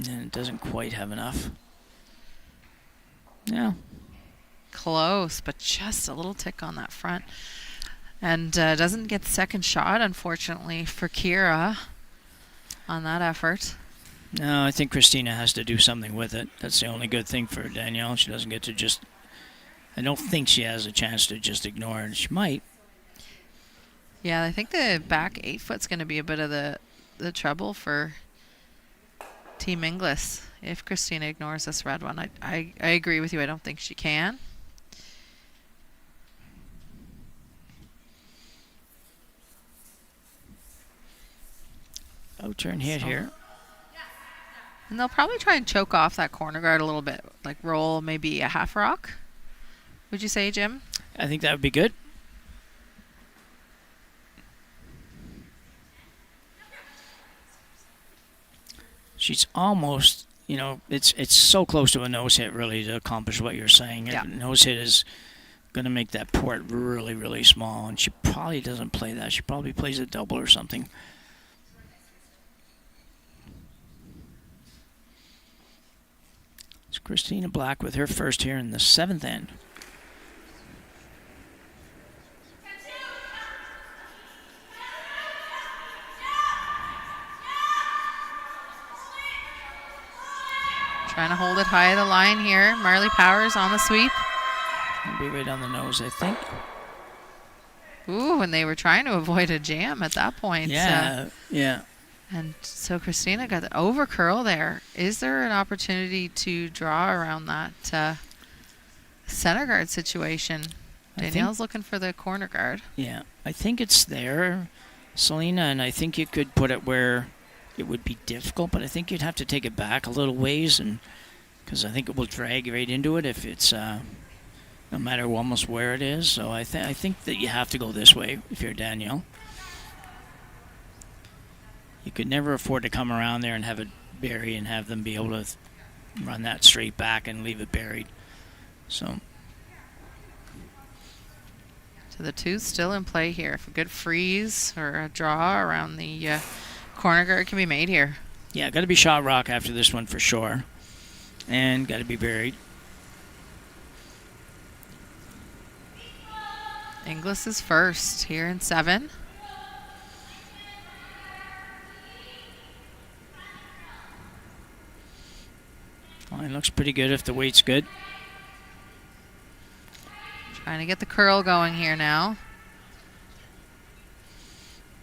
And it doesn't quite have enough. Yeah. Close, but just a little tick on that front. And doesn't get second shot, unfortunately, for Kira on that effort. No, I think Christina has to do something with it. That's the only good thing for Danielle. She doesn't get to just... I don't think she has a chance to just ignore it. She might. Yeah, I think the back 8-foot's going to be a bit of the trouble for Team Inglis if Christina ignores this red one. I agree with you. I don't think she can. Out-turn hit here. And they'll probably try and choke off that corner guard a little bit, like roll maybe a half rock. Would you say, Jim? I think that would be good. She's almost, you know, it's so close to a nose hit, really, to accomplish what you're saying. Yeah. A nose hit is going to make that port really, really small, and she probably doesn't play that. She probably plays a double or something. It's Christina Black with her first here in the 7th end. Trying to hold it high of the line here. Marley Powers on the sweep. It'll be right on the nose, I think. Ooh, and they were trying to avoid a jam at that point. Yeah, yeah. And so Christina got the over curl there. Is there an opportunity to draw around that center guard situation? Danielle's looking for the corner guard. Yeah, I think it's there, Selena, and I think you could put it where it would be difficult, but I think you'd have to take it back a little ways, and because I think it will drag right into it if it's no matter almost where it is. So I think that you have to go this way if you're Danielle. You could never afford to come around there and have it bury and have them be able to run that straight back and leave it buried. So The two still in play here. If a good freeze or a draw around the corner guard can be made here. yeah, got to be shot rock after this one for sure, and got to be buried. Inglis is first here in 7. Line looks pretty good if the weight's good. Trying to get the curl going here now.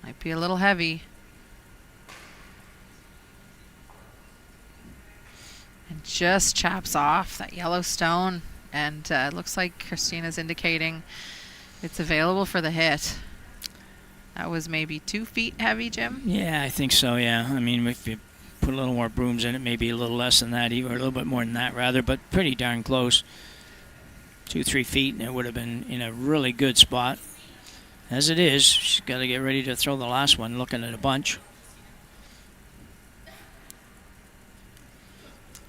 Might be a little heavy. And just chaps off that yellow stone. And it looks like Christina's indicating it's available for the hit. That was maybe 2 feet heavy, Jim? Yeah, I think so, yeah. I mean, if you put a little more brooms in it, maybe a little less than that, or a little bit more than that, rather, but pretty darn close. 2-3 feet, and it would have been in a really good spot. As it is, she's got to get ready to throw the last one, looking at a bunch.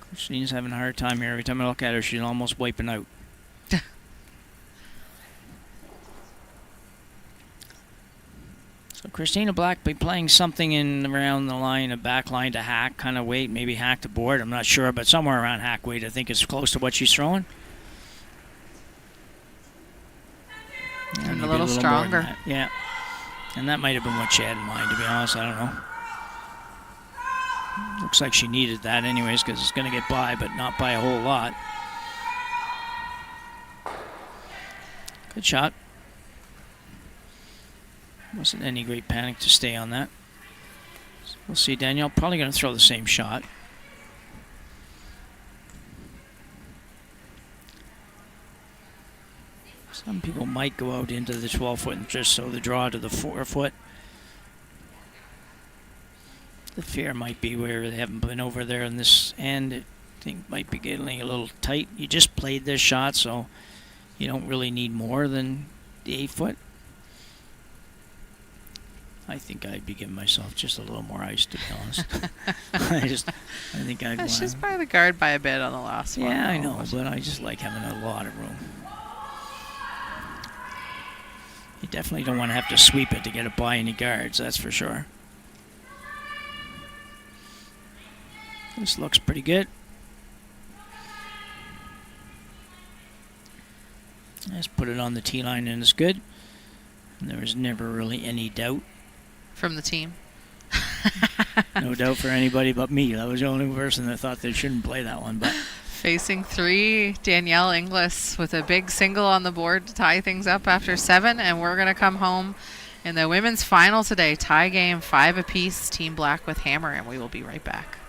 Christina's having a hard time here. Every time I look at her, she's almost wiping out. Christina Black be playing something in around the line, a back line to hack kind of weight, maybe hack to board. I'm not sure, but somewhere around hack weight, I think is close to what she's throwing. Yeah, And maybe a little more than stronger. that. Yeah. And that might have been what she had in mind, to be honest. I don't know. Looks like she needed that anyways, because it's going to get by, but not by a whole lot. Good shot. Wasn't any great panic to stay on that. So we'll see. Danielle probably going to throw the same shot. Some people might go out into the 12-foot and just so the draw to the 4-foot. The fear might be where they haven't been over there in this end. I think might be getting a little tight. You just played this shot, so you don't really need more than the 8-foot. I think I'd be giving myself just a little more ice, to be honest. I think I'd want. She's by the guard by a bit on the last one. Yeah, I know, but I just like having a lot of room. You definitely don't want to have to sweep it to get it by any guards, that's for sure. This looks pretty good. Let's put it on the tee line and it's good. And there was never really any doubt. From the team. No doubt for anybody but me. That was the only person that thought they shouldn't play that one. But Facing 3, Danielle Inglis with a big single on the board to tie things up after 7, and we're going to come home in the women's final today. Tie game, 5 apiece, Team Black with hammer, and we will be right back.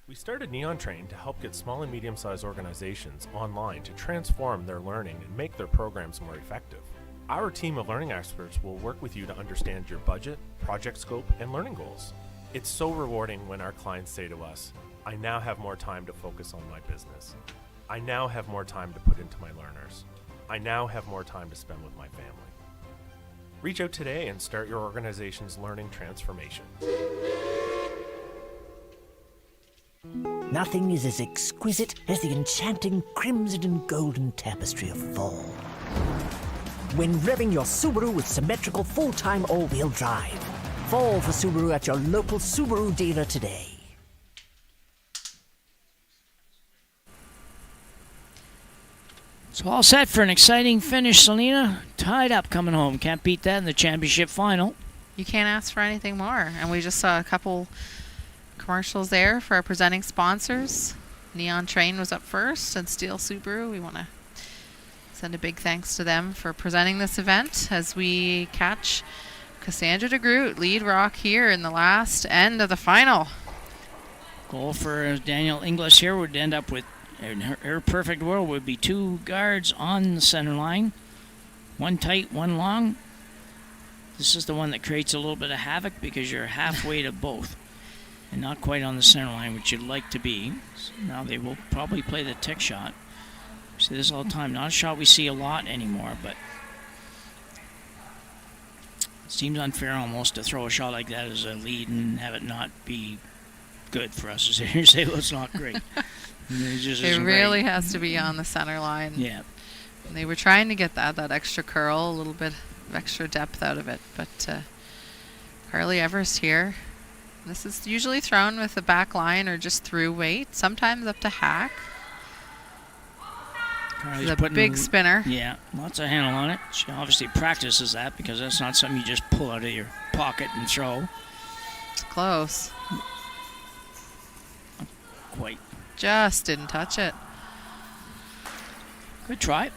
We started Neon Train to help get small and medium-sized organizations online to transform their learning and make their programs more effective. Our team of learning experts will work with you to understand your budget, project scope, and learning goals. It's so rewarding when our clients say to us, I now have more time to focus on my business. I now have more time to put into my learners. I now have more time to spend with my family. Reach out today and start your organization's learning transformation. Nothing is as exquisite as the enchanting crimson and golden tapestry of fall. When revving your Subaru with symmetrical full-time all-wheel drive, fall for Subaru at your local Subaru dealer today. it's all set for an exciting finish, Selena. Tied up coming home. Can't beat that in the championship final. You can't ask for anything more. And we just saw a couple commercials there for our presenting sponsors. Neon Train was up first, and Steel Subaru. We want to send a big thanks to them for presenting this event as we catch Cassandra DeGroot, lead rock here in the last end of the final. Goal for Danielle Inglis here would end up with, in her perfect world, would be 2 guards on the center line. 1 tight, 1 long. This is the one that creates a little bit of havoc because you're halfway to both. And not quite on the center line, which you'd like to be. So now they will probably play the tick shot. We see this all the time. Not a shot we see a lot anymore, but it seems unfair almost to throw a shot like that as a lead and have it not be good for us. You say, well, it's not great. It really has to be on the center line. Yeah. And they were trying to get that extra curl, a little bit of extra depth out of it. But Carly Everest here. This is usually thrown with the back line or just through weight, sometimes up to hack. Carly's The big spinner. Yeah, lots of handle on it. She obviously practices that because that's not something you just pull out of your pocket and throw. It's close. Not quite. Just didn't touch it. Good try.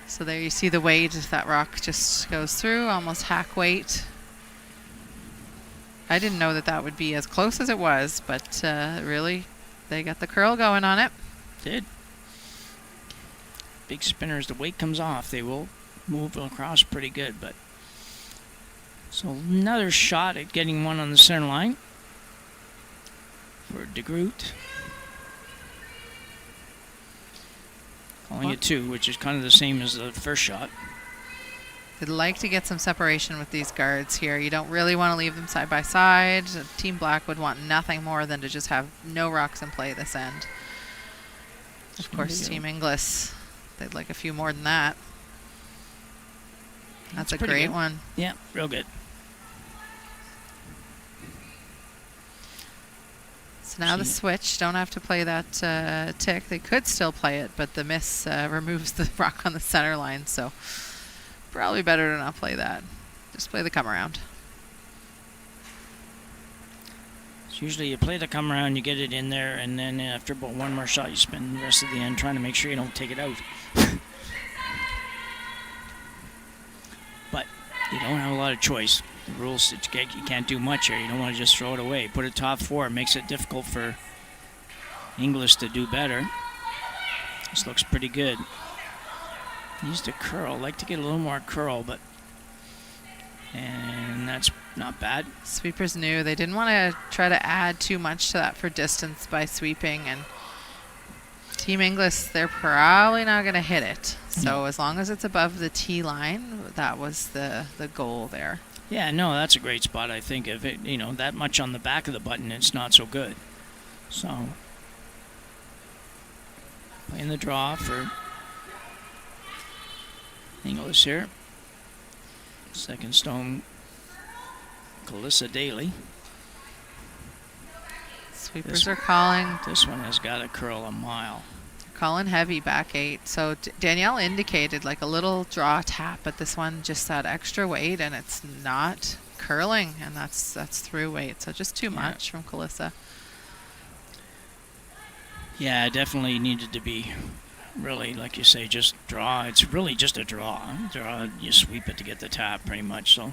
So there you see the weight. That rock just goes through, almost hack weight. I didn't know that would be as close as it was, but really, they got the curl going on it. Did. Big spinners, the weight comes off. They will move across pretty good, but so another shot at getting one on the center line for DeGroot. Calling it 2, which is kind of the same as the first shot. They'd like to get some separation with these guards here. You don't really want to leave them side by side. Team Black would want nothing more than to just have no rocks in play this end. Of course, Team Inglis, they'd like a few more than that. That's a pretty great good. one. Yeah, real good. So now the See- switch. Don't have to play that tick. They could still play it, but the miss removes the rock on the center line. So probably better to not play that. Just play the come around. So usually you play the come around, you get it in there, and then after about one more shot, you spend the rest of the end trying to make sure you don't take it out. But you don't have a lot of choice. The rules that you can't do much here. You don't want to just throw it away. Put it top four. It makes it difficult for Inglis to do better. This looks pretty good. Used a curl. Like to get a little more curl, but and that's not bad. Sweepers knew they didn't want to try to add too much to that for distance by sweeping, and Team Inglis, they're probably not going to hit it. So as long as it's above the tee line, that was the goal there. Yeah, no, that's a great spot. I think if it, that much on the back of the button, it's not so good. So playing the draw for Inglis here. Second stone, Calissa Daly. Sweepers are calling. This one has got to curl a mile. Calling heavy back 8. So Danielle indicated like a little draw tap, but this one just that extra weight, and it's not curling, and that's through weight. So just too much from Calissa. Yeah, it definitely needed to be really, like you say, just draw. It's really just a draw. Draw, you sweep it to get the tap pretty much. So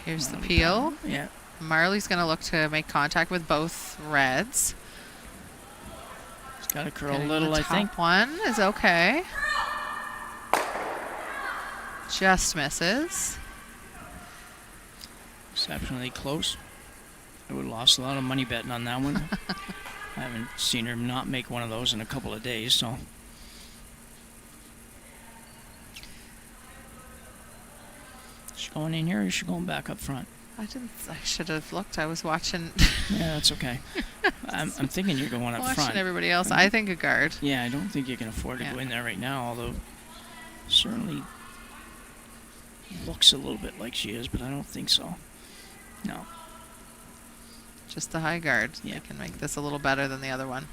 Here's the peel. yeah. Marley's going to look to make contact with both reds. It's got to curl a Getting little, the I think. top one is okay. Just misses. Exceptionally close. I would have lost a lot of money betting on that one. I haven't seen her not make one of those in a couple of days, so. Is she going in here or is she going back up front? I should have looked. I was watching. Yeah, that's okay. I'm thinking you're going up Watching front. everybody else. I think a guard. Yeah, I don't think you can afford to go in there right now, although certainly looks a little bit like she is, but I don't think so. No. Just the high guard. Yeah. They can make this a little better than the other one.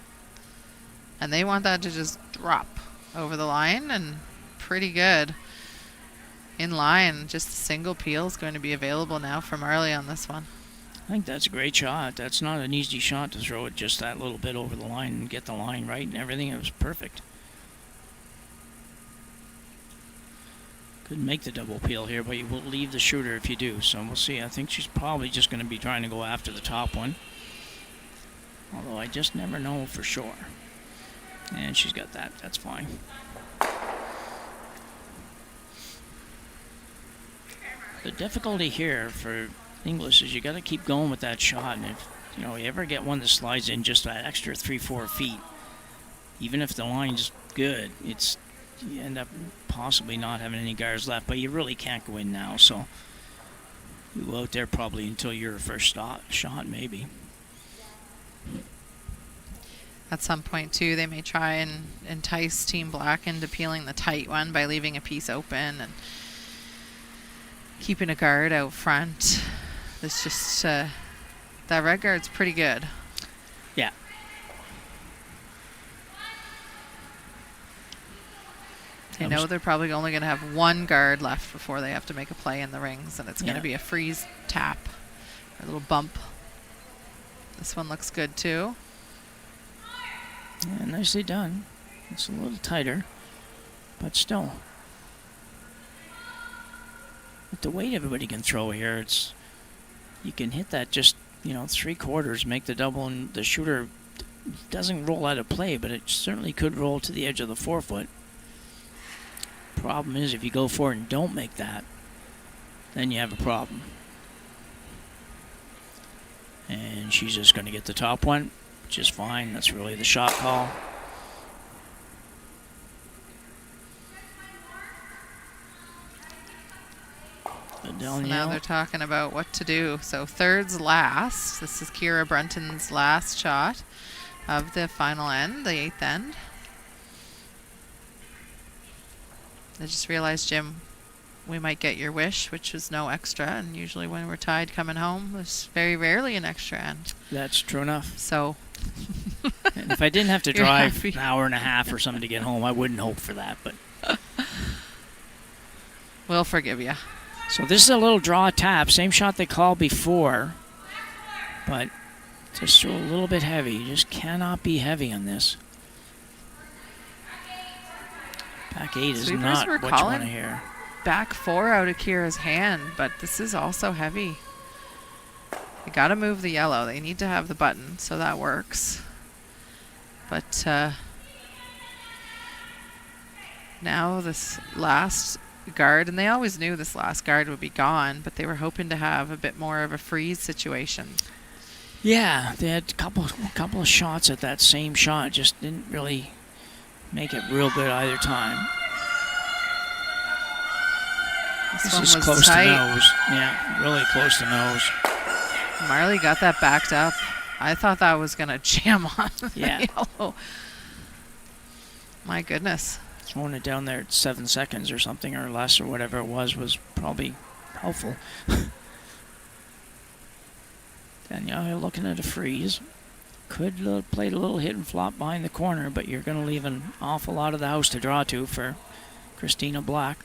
And they want that to just drop over the line, and pretty good. In line, just a single peel is going to be available now for Marley on this one. I think that's a great shot. That's not an easy shot to throw it just that little bit over the line and get the line right and everything. It was perfect. Couldn't make the double peel here, but you will leave the shooter if you do. So we'll see. I think she's probably just going to be trying to go after the top one. Although I just never know for sure. And she's got that. That's fine. The difficulty here for Inglis is you got to keep going with that shot, and if you ever get one that slides in just that extra 3-4 feet, even if the line's good, you end up possibly not having any guards left. But you really can't go in now, so you go out there probably until your first shot, maybe. At some point, too, they may try and entice Team Black into peeling the tight one by leaving a piece open and keeping a guard out front. It's just that red guard's pretty good. Yeah. They know they're probably only going to have one guard left before they have to make a play in the rings, and it's going to be a freeze tap, or a little bump. This one looks good too. Yeah, nicely done. It's a little tighter, but still. With the weight everybody can throw here, you can hit that just 3/4, make the double, and the shooter doesn't roll out of play, but it certainly could roll to the edge of the 4-foot. Problem is, if you go for it and don't make that, then you have a problem. And she's just going to get the top one, which is fine. That's really the shot call. So now Danielle. they're talking about what to do. So third's last. This is Kira Brunton's last shot of the final end, the 8th end. I just realized, Jim, we might get your wish, which was no extra. And usually when we're tied coming home, there's very rarely an extra end. That's true enough. So And if I didn't have to You're drive happy. an hour and a half or something to get home, I wouldn't hope for that. But we'll forgive you. so this is a little draw tap, same shot they called before, but just throw a little bit heavy. You just cannot be heavy on this. Back 8 is Sweepers not were what you want to calling. hear. Back 4 out of Kira's hand, but this is also heavy. You got to move the yellow. They need to have the button, so that works. But now this last guard, and they always knew this last guard would be gone, but they were hoping to have a bit more of a freeze situation. Yeah, they had a couple of shots at that same shot, just didn't really make it real good either time. This one is was close tight. to nose. Yeah, really close to nose. Marley got that backed up. I thought that was going to jam on the Yeah. yellow. My goodness. Throwing it down there at 7 seconds or something or less or whatever it was probably helpful. Danielle, you're looking at a freeze. Could play a little hit and flop behind the corner, but you're going to leave an awful lot of the house to draw to for Christina Black.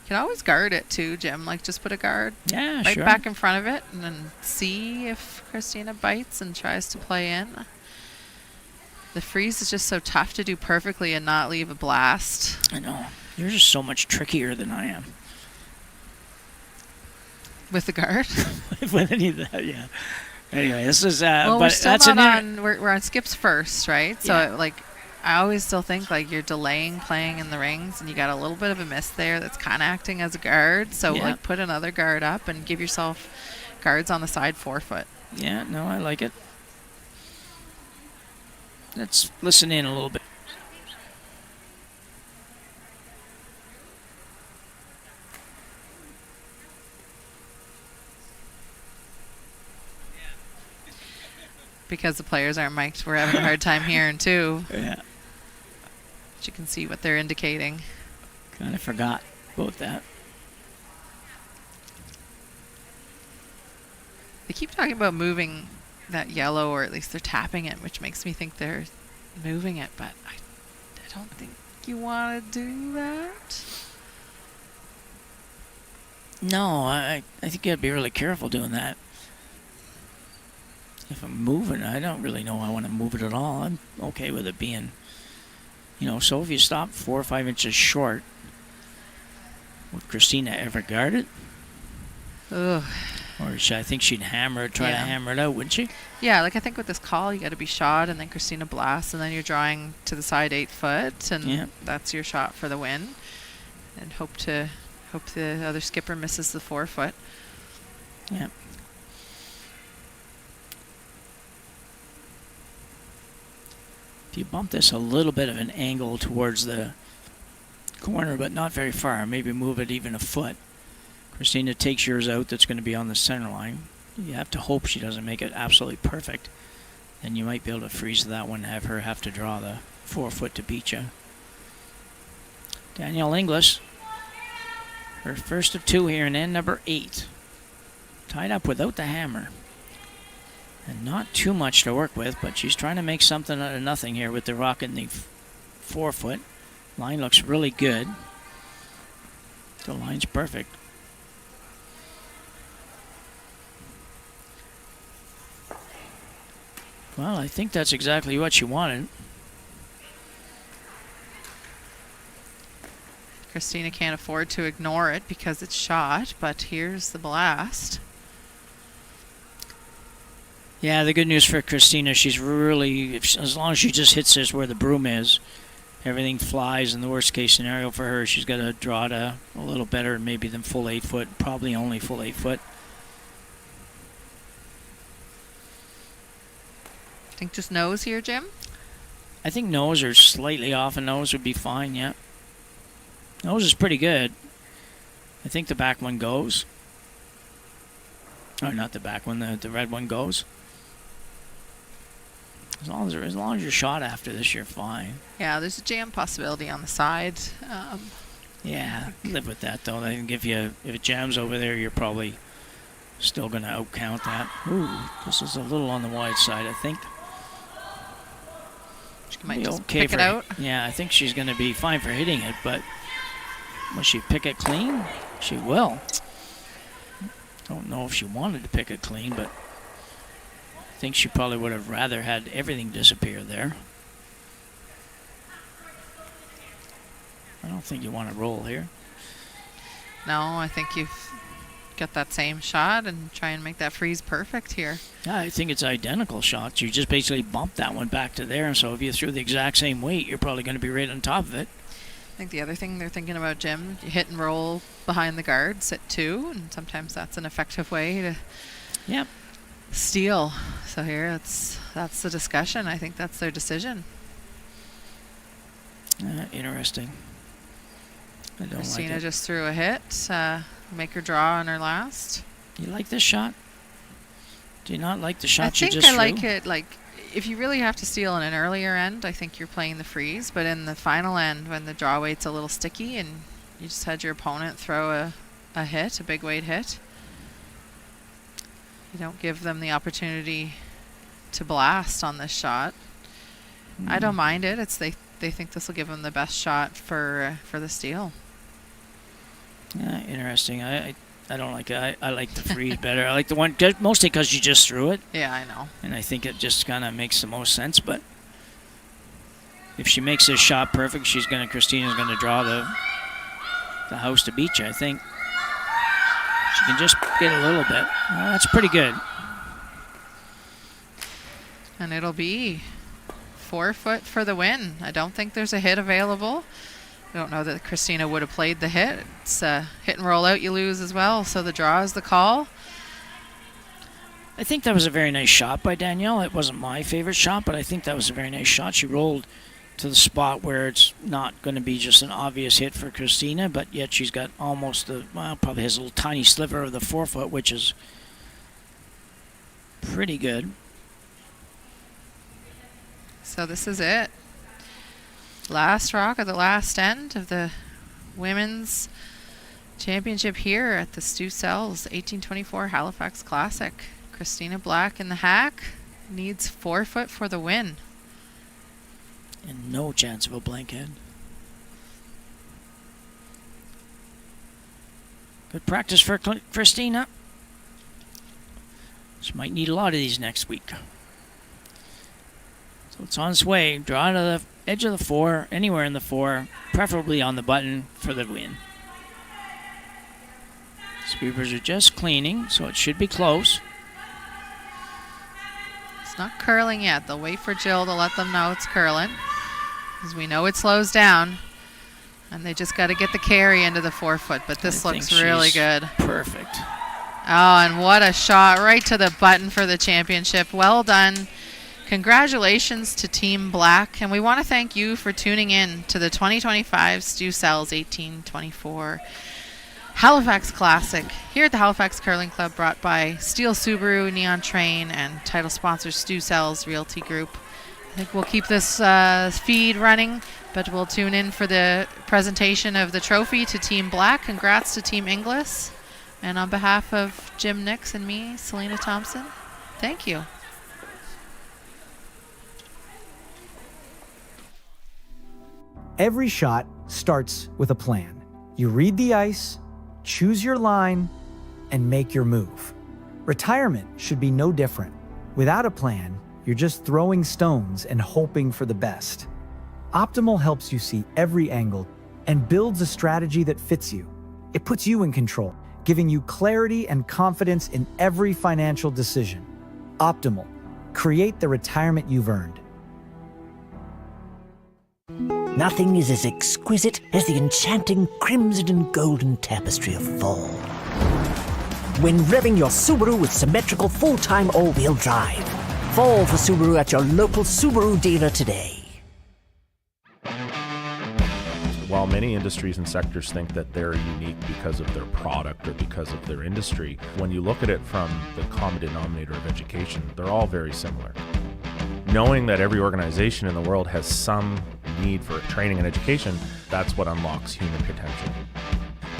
You can always guard it too, Jim. Like just put a guard Yeah, right sure. back in front of it and then see if Christina bites and tries to play in. The freeze is just so tough to do perfectly and not leave a blast. I know. You're just so much trickier than I am. With the guard? With any of that, yeah. Anyway, this is Well, but we're still that's not an on. We're on skips first, right? So Yeah. like, I always still think like you're delaying playing in the rings, and you got a little bit of a miss there. That's kind of acting as a guard. So Yeah. like, put another guard up and give yourself guards on the side 4 foot. Yeah, no, I like it. Let's listen in a little bit. Because the players aren't mic'd, we're having a hard time hearing too. Yeah, But you can see what they're indicating. kind of forgot about that. They keep talking about moving that yellow, or at least they're tapping it, which makes me think they're moving it, but I don't think you want to do that. No, I think you have to be really careful doing that. If I'm moving, I don't really know I want to move it at all. I'm okay with it being, so if you stop 4 or 5 inches short, would Christina ever guard it? Ugh. Or I think she'd try to Yeah. hammer it out, wouldn't she? Yeah, like I think with this call, you got to be shot, and then Christina blasts, and then you're drawing to the side 8 foot, and Yeah. that's your shot for the win. And hope the other skipper misses the 4 foot. Yeah. If you bump this a little bit of an angle towards the corner, but not very far, maybe move it even a foot. Christina takes yours out, that's going to be on the center line. You have to hope she doesn't make it absolutely perfect. Then you might be able to freeze that one, have her have to draw the 4 foot to beat you. Danielle Inglis, her first of 2 here in end number 8. Tied up without the hammer. And not too much to work with, but she's trying to make something out of nothing here with the rock in the 4 foot. Line looks really good. The line's perfect. Well, I think that's exactly what she wanted. Christina can't afford to ignore it because it's shot, but here's the blast. Yeah, the good news for Christina, she's really, as long as she just hits this where the broom is, everything flies. In the worst case scenario for her, she's got to draw to a little better maybe than full 8 foot, probably only full 8 foot. I think just nose here, Jim. I think nose or slightly off a nose would be fine, yeah. Nose is pretty good. I think the back one goes. Or not the back one, the red one goes. As long as you're shot after this, you're fine. Yeah, there's a jam possibility on the side. Yeah, live with that though. I think if it jams over there, you're probably still going to outcount that. Ooh, this is a little on the wide side, I think. She might just pick it out. Yeah, I think she's going to be fine for hitting it, but will she pick it clean? She will. Don't know if she wanted to pick it clean, but I think she probably would have rather had everything disappear there. I don't think you want to roll here. No, I think you've got that same shot and try and make that freeze perfect here. Yeah, I think it's identical shots. You just basically bump that one back to there, and so if you threw the exact same weight, you're probably going to be right on top of it. I think the other thing they're thinking about, Jim, you hit and roll behind the guard, sit 2, and sometimes that's an effective way to steal. So here, that's the discussion. I think that's their decision. Interesting. I don't Christina like it. just threw a hit, make her draw on her last. You like this shot? Do you not like the shot you just I threw? think I like it. Like, if you really have to steal in an earlier end, I think you're playing the freeze. But in the final end, when the draw weight's a little sticky and you just had your opponent throw a hit, a big weight hit, you don't give them the opportunity to blast on this shot. I don't mind it. It's they think this will give them the best shot for the steal. Interesting. I don't like it. I like the freeze better. I like the one mostly because you just threw it. Yeah, I know. And I think it just kind of makes the most sense. But if she makes this shot perfect, Christina's gonna draw the house to beat you. I think she can just get a little bit. That's pretty good. And it'll be 4 foot for the win. I don't think there's a hit available. I don't know that Christina would have played the hit. It's hit and roll out, you lose as well. So the draw is the call. I think that was a very nice shot by Danielle. It wasn't my favorite shot, but I think that was a very nice shot. She rolled to the spot where it's not going to be just an obvious hit for Christina, but yet she's got almost probably has a little tiny sliver of the 4 foot, which is pretty good. So this is it. Last rock of the last end of the women's championship here at the Stu Sells 1824 Halifax Classic. Christina Black in the hack needs 4 foot for the win. And no chance of a blank head. Good practice for Christina. She might need a lot of these next week. So it's on its way. Draw to the edge of the 4, anywhere in the 4, preferably on the button for the win. Sweepers are just cleaning, so it should be close. It's not curling yet. They'll wait for Jill to let them know it's curling, because we know it slows down, and they just got to get the carry into the 4 foot, but this looks really good. Perfect. Oh, and what a shot right to the button for the championship. Well done. Congratulations to Team Black, and we want to thank you for tuning in to the 2025 Stu Sells 1824 Halifax Classic here at the Halifax Curling Club, brought by Steel Subaru, Neon Train, and title sponsor Stu Sells Realty Group. I think we'll keep this feed running, but we'll tune in for the presentation of the trophy to Team Black. Congrats to Team Inglis. And on behalf of Jim Nix and me, Selena Thompson, thank you. Every shot starts with a plan. You read the ice, choose your line, and make your move. Retirement should be no different. Without a plan, you're just throwing stones and hoping for the best. Optimal helps you see every angle and builds a strategy that fits you. It puts you in control, giving you clarity and confidence in every financial decision. Optimal. Create the retirement you've earned. Nothing is as exquisite as the enchanting crimson and golden tapestry of fall. When revving your Subaru with symmetrical full-time all-wheel drive. Fall for Subaru at your local Subaru dealer today. while many industries and sectors think that they're unique because of their product or because of their industry, when you look at it from the common denominator of education, they're all very similar. Knowing that every organization in the world has some need for training and education, that's what unlocks human potential.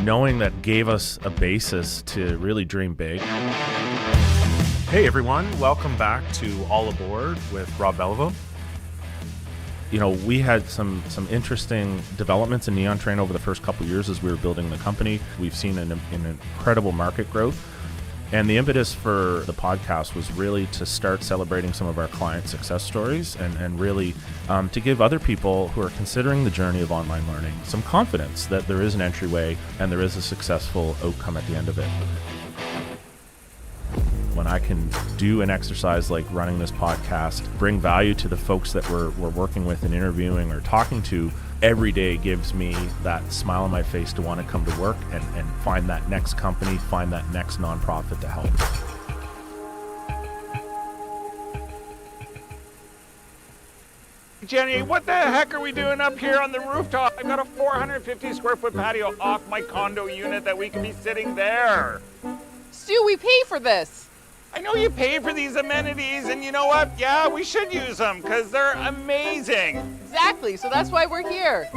Knowing that gave us a basis to really dream big. Hey everyone, welcome back to All Aboard with Rob Belleville. You know, we had some interesting developments in Neon Train over the first couple of years as we were building the company. We've seen an incredible market growth. And the impetus for the podcast was really to start celebrating some of our client success stories and really to give other people who are considering the journey of online learning some confidence that there is an entryway and there is a successful outcome at the end of it. When I can do an exercise like running this podcast, bring value to the folks that we're working with and interviewing or talking to, every day gives me that smile on my face to want to come to work and find that next company, find that next nonprofit to help. Jenny, what the heck are we doing up here on the rooftop? I've got a 450 square foot patio off my condo unit that we can be sitting there. Stu, we pay for this. I know you pay for these amenities, and you know what? Yeah, we should use them because they're amazing. Exactly, so that's why we're here.